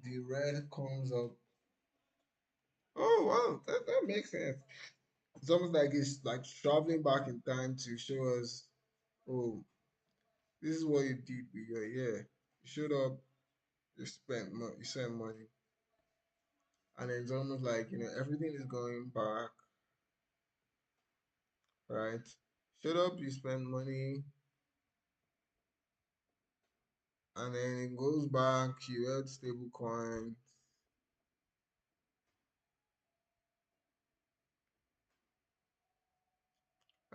the red comes up. Oh wow, that makes sense. It's almost like it's like traveling back in time to show us, oh, this is what you did with your year. You showed up, you spent money, you sent money, and it's almost like everything is going back, right? Showed up, you spend money, and then it goes back. You held stable coin.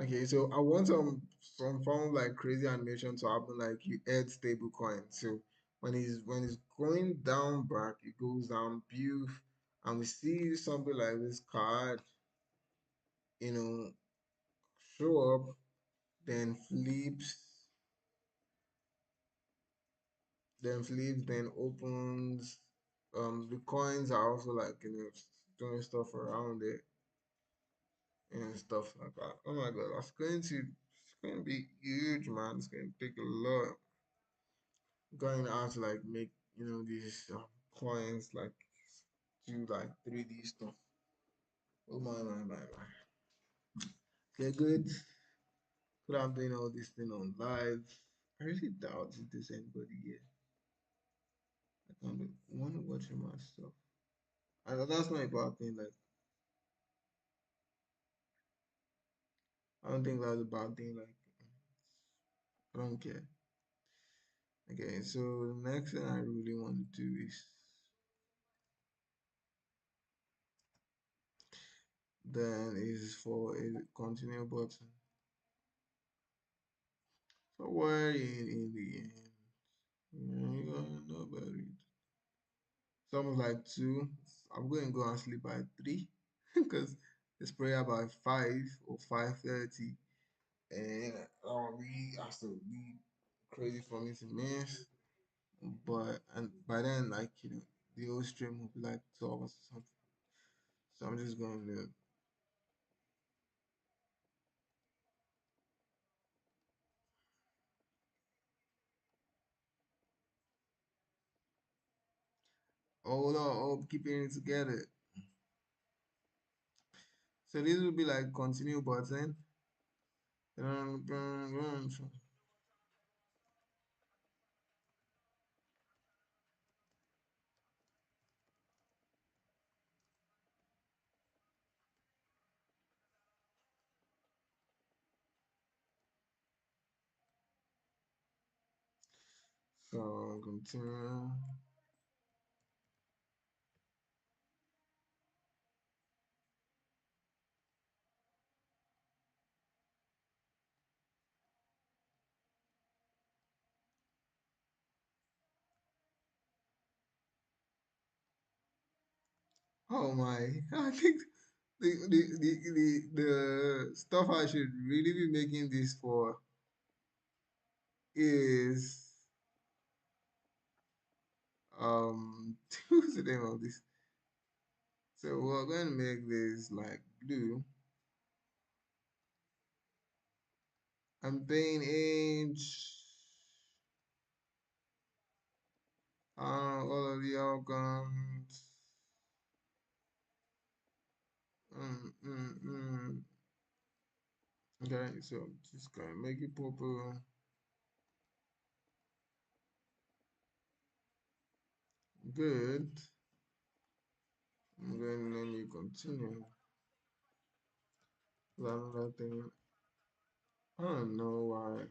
Okay, so I want some form of like crazy animation to happen, like you add stable coin. So when it's going down back, it goes down, beauf, and we see something like this card, you know, show up, then flips, then opens. The coins are also like doing stuff around it and stuff like that. Oh my god, it's going to be huge, man. It's going to take a lot going out to like make these coins like do like 3D stuff. Oh my. Okay, good. Could I'm doing all this thing on live. I really doubt if there's anybody here. I can't want to watch my stuff. And that's not a bad thing. Like I don't think that's a bad thing. Like I don't care. Okay, so the next thing I really want to do is for a continue button. So where in the end, you gonna know about it. It's almost like two. I'm going to go and sleep by 3 because it's prayer by 5 or 5:30, and we has to be crazy for me to miss. But and by then, like the whole stream will be like 2 hours or something. So I'm just going to hold on, keeping it together. So this will be like continue button. So continue. Oh my! I think the stuff I should really be making this for is what's the name of this? So we're going to make this like blue. I'm paying age. All of the outcomes. Mm, mm, mm. Okay, so just gonna make it purple. Good. I'm going to let you continue. Another thing. I don't know why.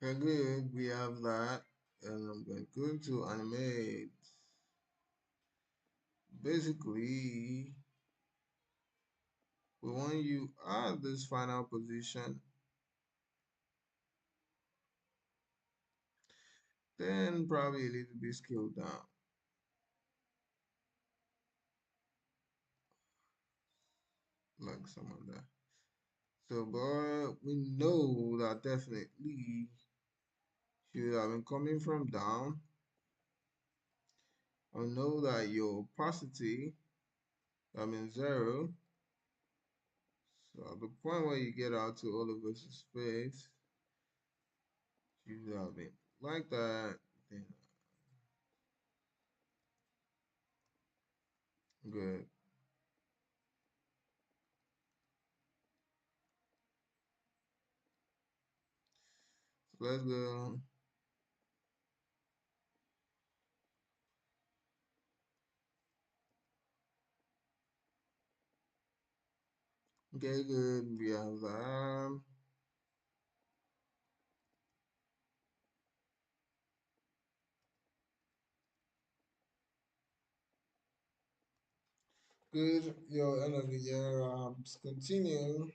Okay, good. We have that. And I'm going to animate. Basically, we want you at this final position. Then probably a little bit scaled down. Like some of that. So, but we know that definitely should have been coming from down. I know that your opacity have been 0. So at the point where you get out to all of this space, you should have been like that. Then good. So let's go. Okay, good. We have that. good. Your end of the year continue,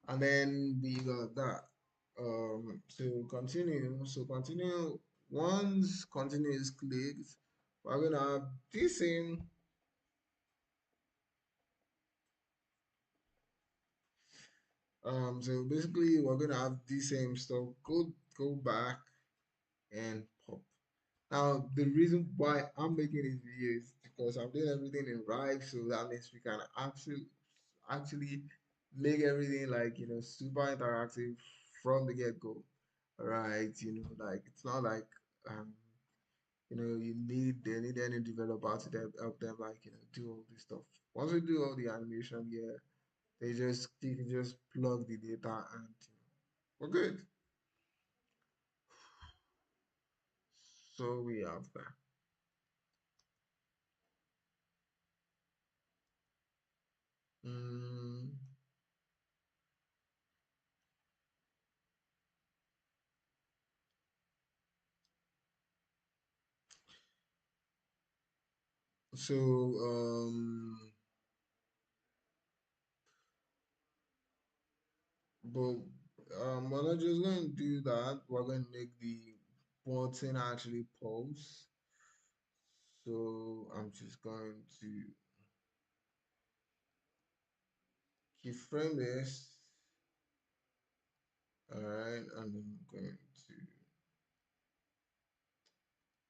and then we got that. So continue. Once continue is clicked, we're gonna have the same. So basically, we're gonna have the same stuff. Go back and pop. Now, the reason why I'm making this video is because I'm doing everything in right, so that means we can actually make everything like super interactive from the get-go. Right? Like it's not like um they need any developer to help them like do all this stuff. Once we do all the animation here, they can just plug the data and we're good. So we have that. Mm, so but we're not just going to do that. We're going to make the button actually pulse. So I'm just going to keyframe this. All right, and I'm going to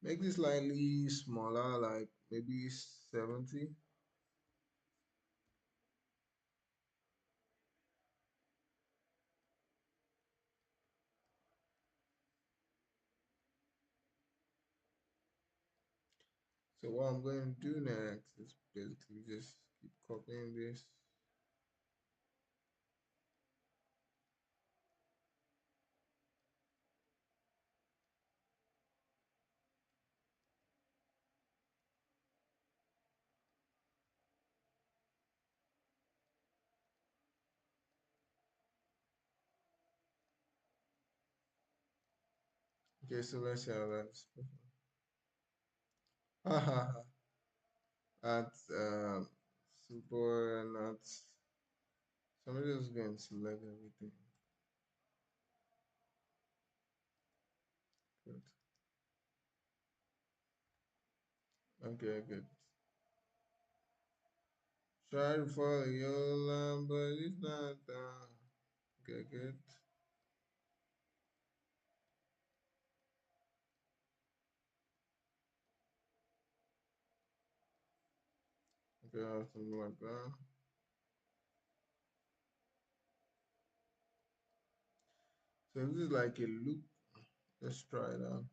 make this slightly smaller, like maybe 70. So what I'm going to do next is basically just keep copying this. Okay, so let's see how that's. That's super not. So I'm just going to select everything. Good. Okay, good. Try to follow your line, but it's not down. Okay, good. Okay, something like that. So this is like a loop. Let's try it out.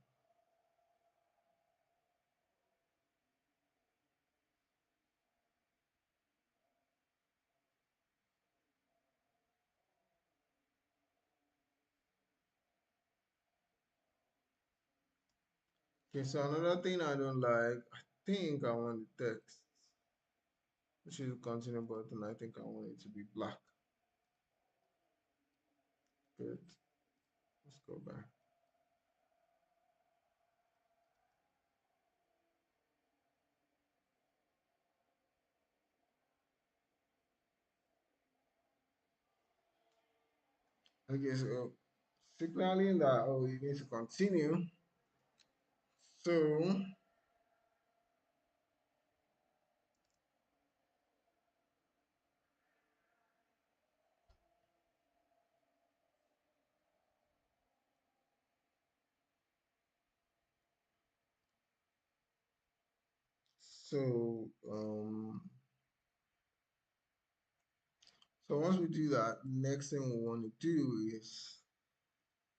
Okay, so another thing I don't like, I think I want the text, which is the continue button. I think I want it to be black. Good. Let's go back. Okay, so signaling that you need to continue. So so once we do that, next thing we want to do is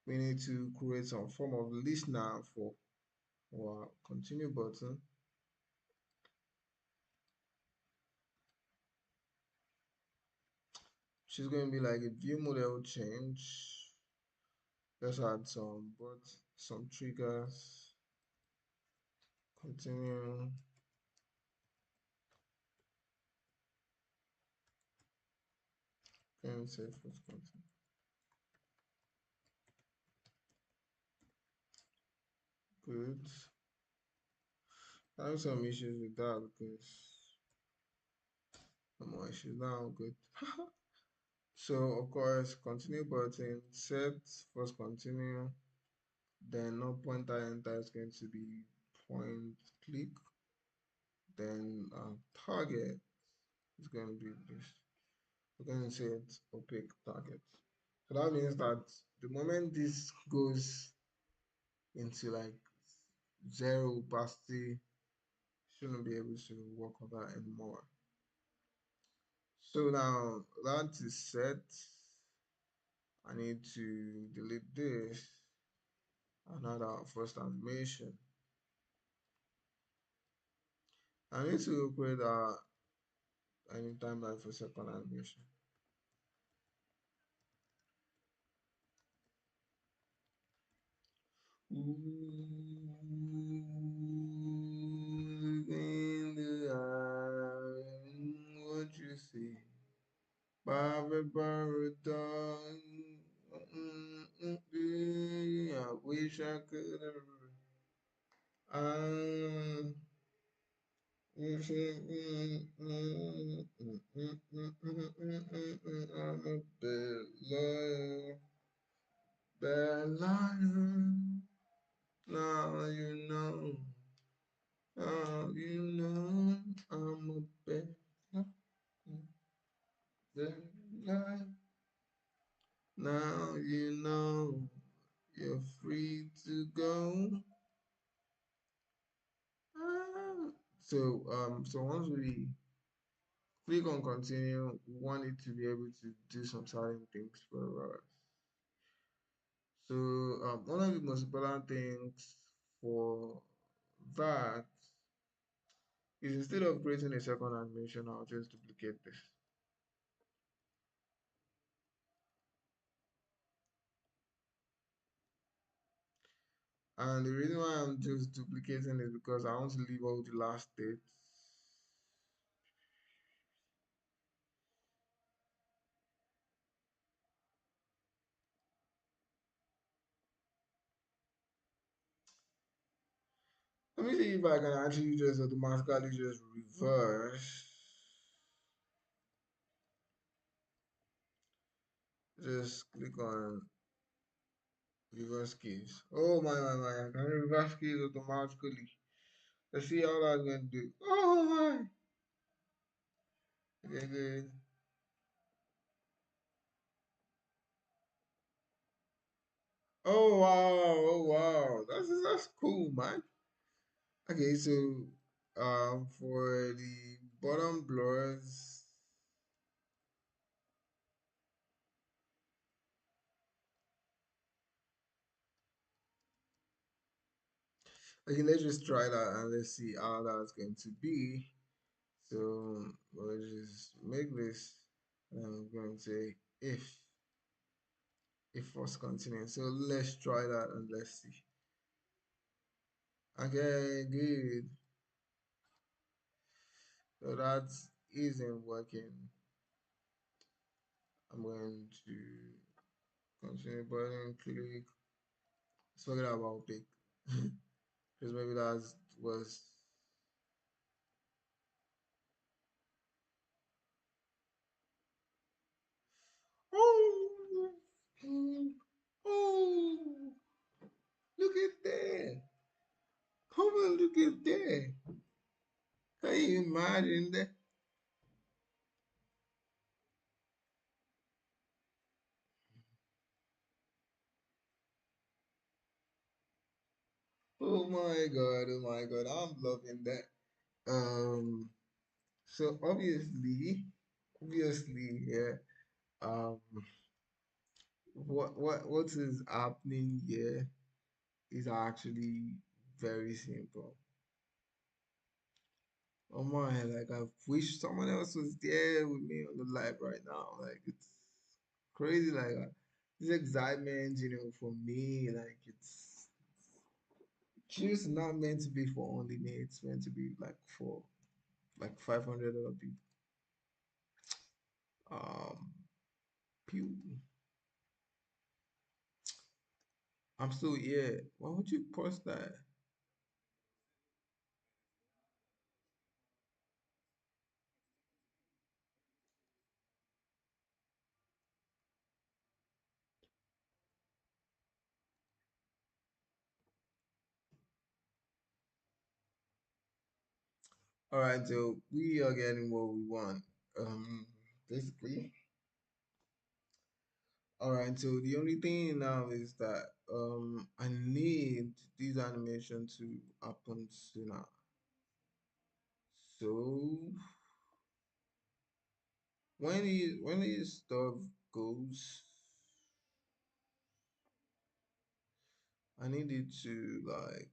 we need to create some form of listener for our continue button. She's going to be like a view model change. Let's add some triggers. Continue. Can we say first continue? Good. I have some issues with that because No more issues now. Good. So of course, continue button, set, first continue, then no pointer enter is going to be point click, then target is going to be this. We're going to say it's opaque target. So that means that the moment this goes into like zero opacity, shouldn't be able to work on that anymore. So now that is set, I need to delete this, another first animation. I need to create a any timeline for second animation. Ooh, in the eye, what you see? Barbara Baradon. I wish I could have. Um, I'm a bit liar. Now you know. Now you know I'm a bit liar. Now you know you're free to go. Ah. So once we click on continue, we want it to be able to do some certain things for us. So one of the most important things for that is instead of creating a second animation, I'll just duplicate this. And the reason why I'm just duplicating is because I want to leave all the last states. Let me see if I can actually just automatically just reverse. Just click on reverse keys. Oh my, I can reverse keys automatically. Let's see how that's going to do. Oh my. Okay, good. Oh wow, oh wow. That's cool, man. Okay, so for the bottom blurs, okay, let's just try that and let's see how that's going to be. So we'll just make this and I'm going to say if first continue. So let's try that and let's see. Okay, good. So that isn't working. I'm going to continue button, click. Let's forget about pick. Because maybe that was. Oh, oh, look at that. Come on, look at that. Can you imagine that? Oh my God, I'm loving that. Um, so obviously, yeah. Um, what is happening here is actually very simple. Oh my, like I wish someone else was there with me on the live right now. Like it's crazy. Like this excitement, for me, like it's just not meant to be for only me. It's meant to be like for like 500 other people. Um, pew. I'm still here. Why would you post that? All right, so we are getting what we want. Um, Basically. All right, so the only thing now is that I need this animation to happen sooner. So when his stuff goes, I need it to like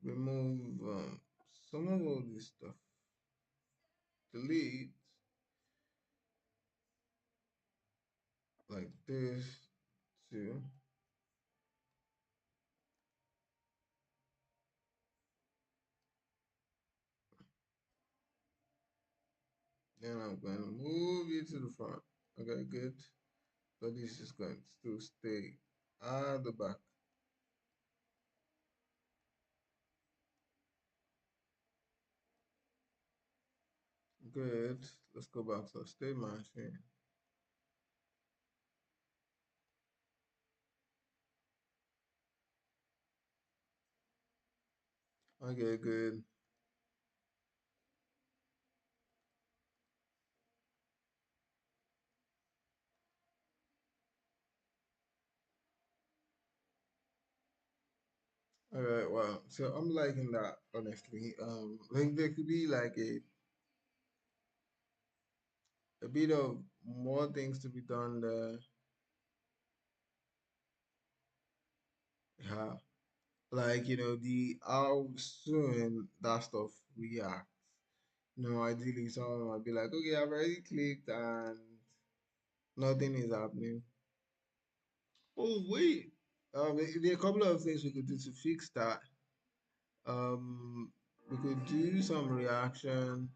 remove some of all this stuff, delete like this too. Then I'm going to move you to the front. Okay, good. But this is going to stay at the back. Good. Let's go back to the state machine. Okay, good. All right, well, so I'm liking that honestly. Like there could be like a bit of more things to be done there. Yeah, like the how soon that stuff reacts. Ideally someone might be like, okay, I've already clicked and nothing is happening. Oh wait, there are a couple of things we could do to fix that. Um, we could do some reaction.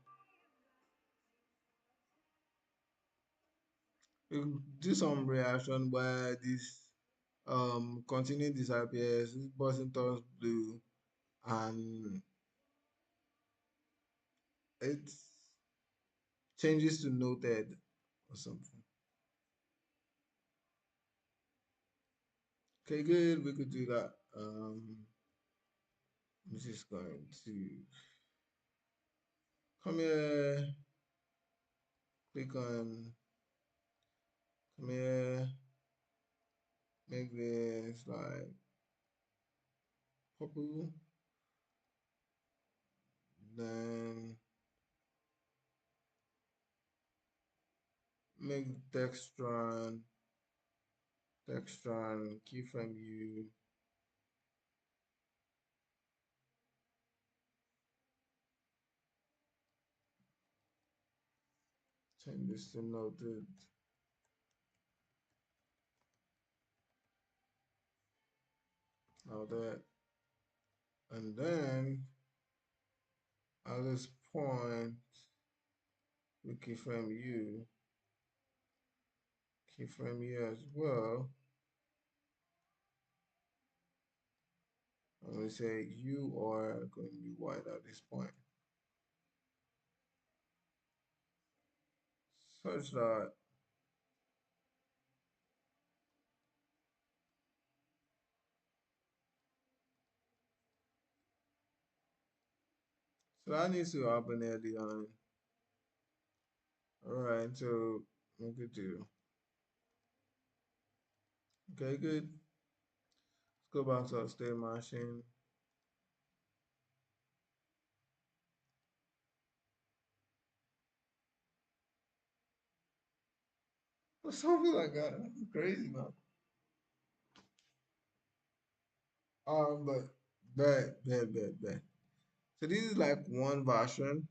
We could do some reaction where this continue disappears, this button turns blue, and it changes to noted or something. Okay, good. We could do that. I'm just going to come here, click on come here, make this like purple, then make Textron keyframe you, change this to noted, now that, and then at this point, we keyframe you as well, and we say you are going to be white at this point, such that so that needs to happen early on. All right, so we could do. Okay, good. Let's go back to our state machine. Or something like that. That's crazy, man. But bet. So this is like one version.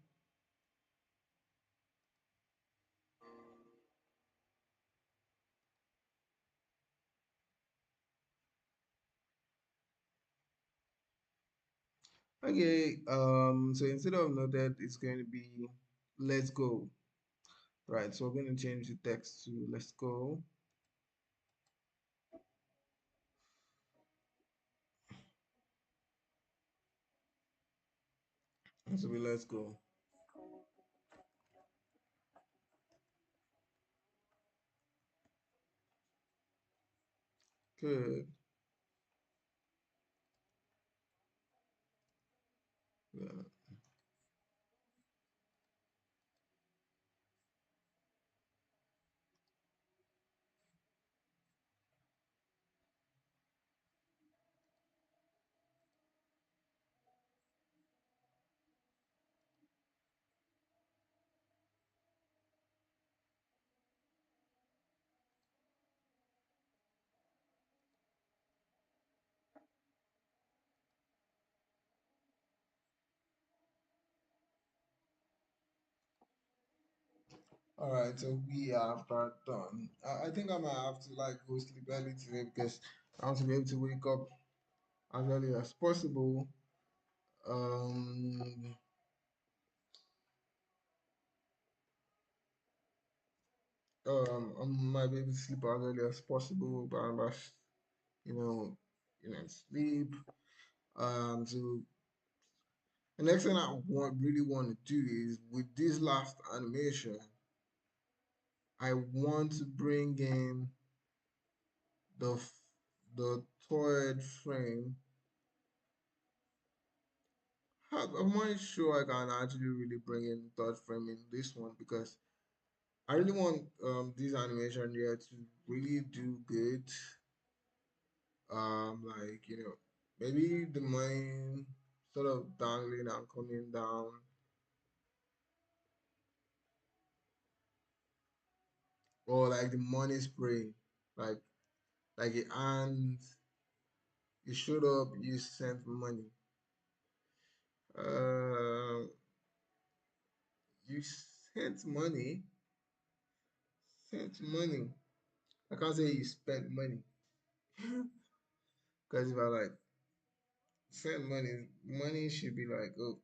Okay, so instead of noted, it's going to be let's go. Right, so we're going to change the text to let's go. So we let's go. Good. All right, so we have that done. I think I might have to like go sleep early today because I want to be able to wake up as early as possible. Um, I might be able to sleep as early as possible, but I must, you know, sleep. So the next thing I really want to do is with this last animation, I want to bring in the the third frame. I'm not sure I can actually really bring in third frame in this one because I really want this animation here to really do good. Like maybe the mine sort of dangling and coming down, or like the money spray, like it and you showed up, you sent money. Uh, you sent money, sent money. I can't say you spent money because if I like send money, money should be like, oh,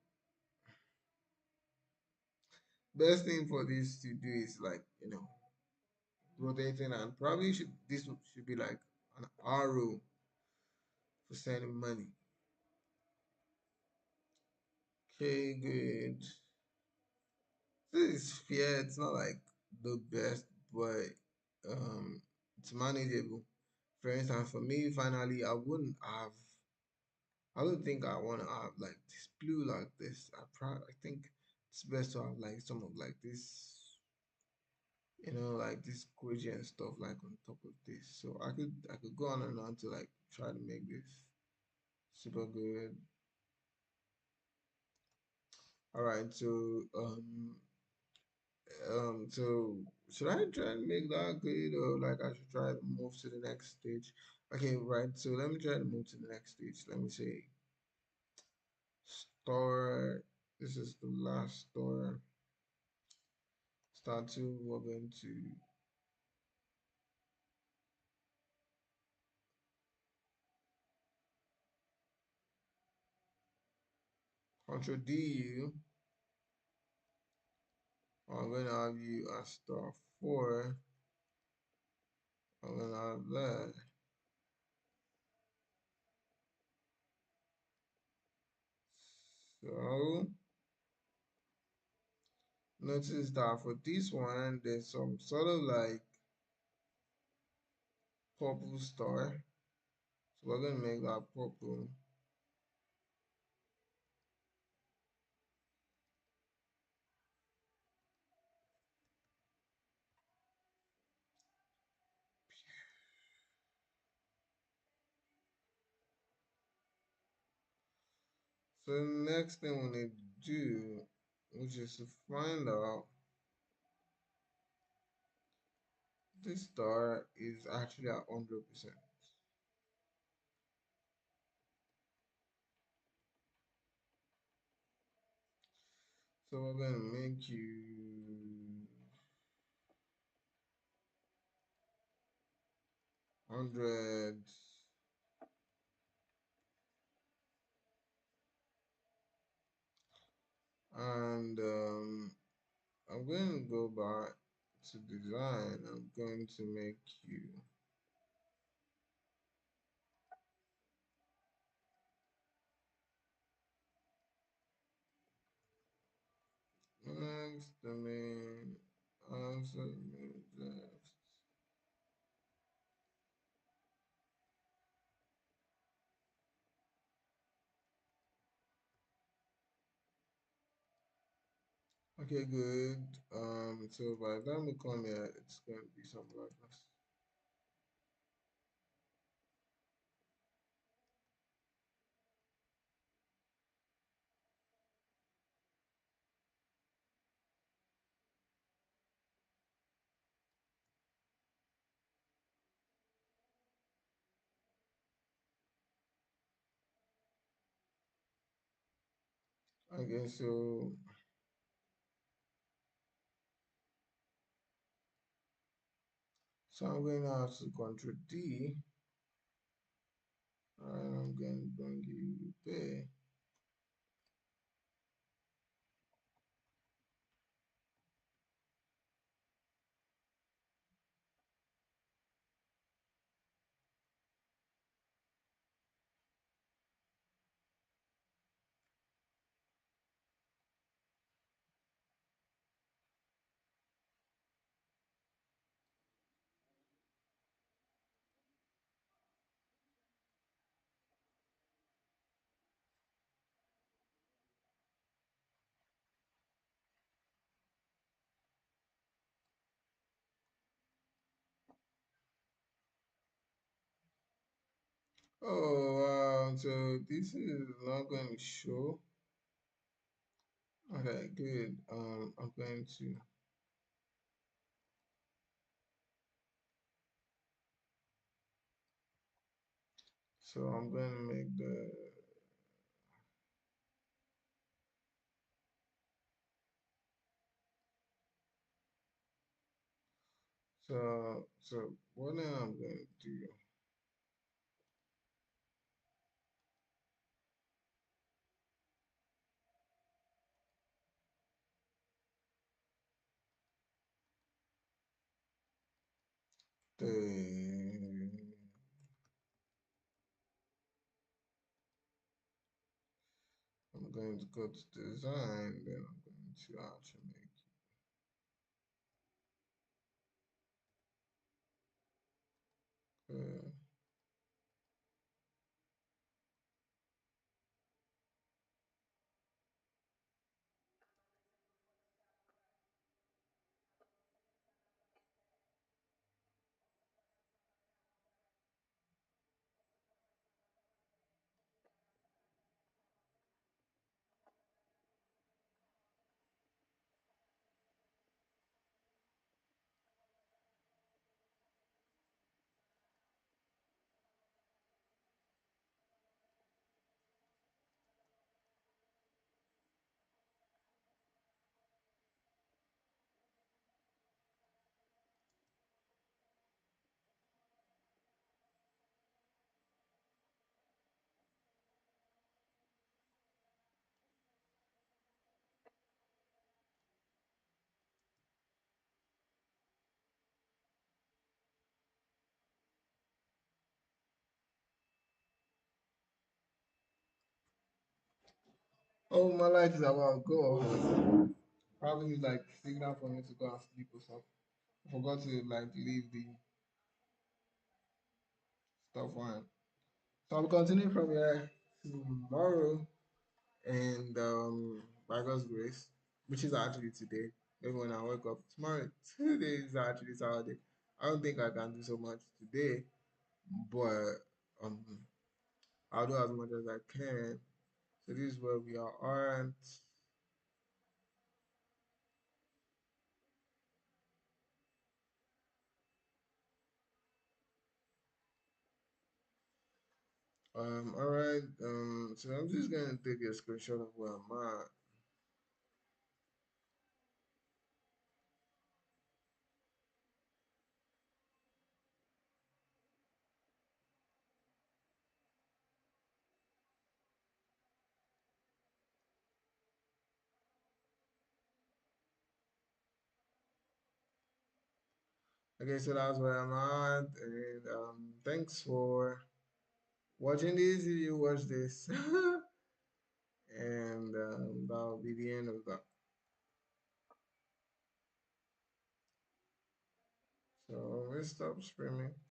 best thing for this to do is like rotating, and probably should be like an arrow for sending money. Okay, good. This is fair. It's not like the best, but it's manageable. For instance, for me, finally, I don't think I want to have like this blue like this. I think it's best to have like some of like this, like this squidgy and stuff like on top of this. So I could go on and on to like try to make this super good. All right, so should I try and make that good, or like I should try to move to the next stage? Okay, right. So let me try to move to the next stage. Let me say store. This is the last store. Start two. We're going to Control D U. I'm gonna have you as star four. I'm gonna have that. So notice that for this one, there's some sort of like purple star. So we're gonna make that purple. So the next thing we need to do, which is to find out this star is actually at 100%. So we're gonna make you 100, and I'm going to go back to design. I'm going to make you next domain, answer left. Okay, good. So by the time we come here, it's going to be something like this. Okay, so So I'm going now to Control D, and I'm going to bring you there. Oh, wow. So this is not going to show. Okay, good. I'm going to, so I'm going to make the, so what now I'm going to do, the, I'm going to go to design, then I'm going to actually make, uh, oh, my light is about to go off. Probably like signal for me to go and sleep or something. I forgot to like leave the stuff on. So I'll continue from here tomorrow, and by God's grace, which is actually today. Maybe when I wake up tomorrow, today is actually Saturday. I don't think I can do so much today, but um, I'll do as much as I can. So this is where we are at. All right. So I'm just gonna take a screenshot of where I'm at. Okay, so that's where I'm at, and thanks for watching this. If you watch this, and that'll be the end of that. So let's stop streaming.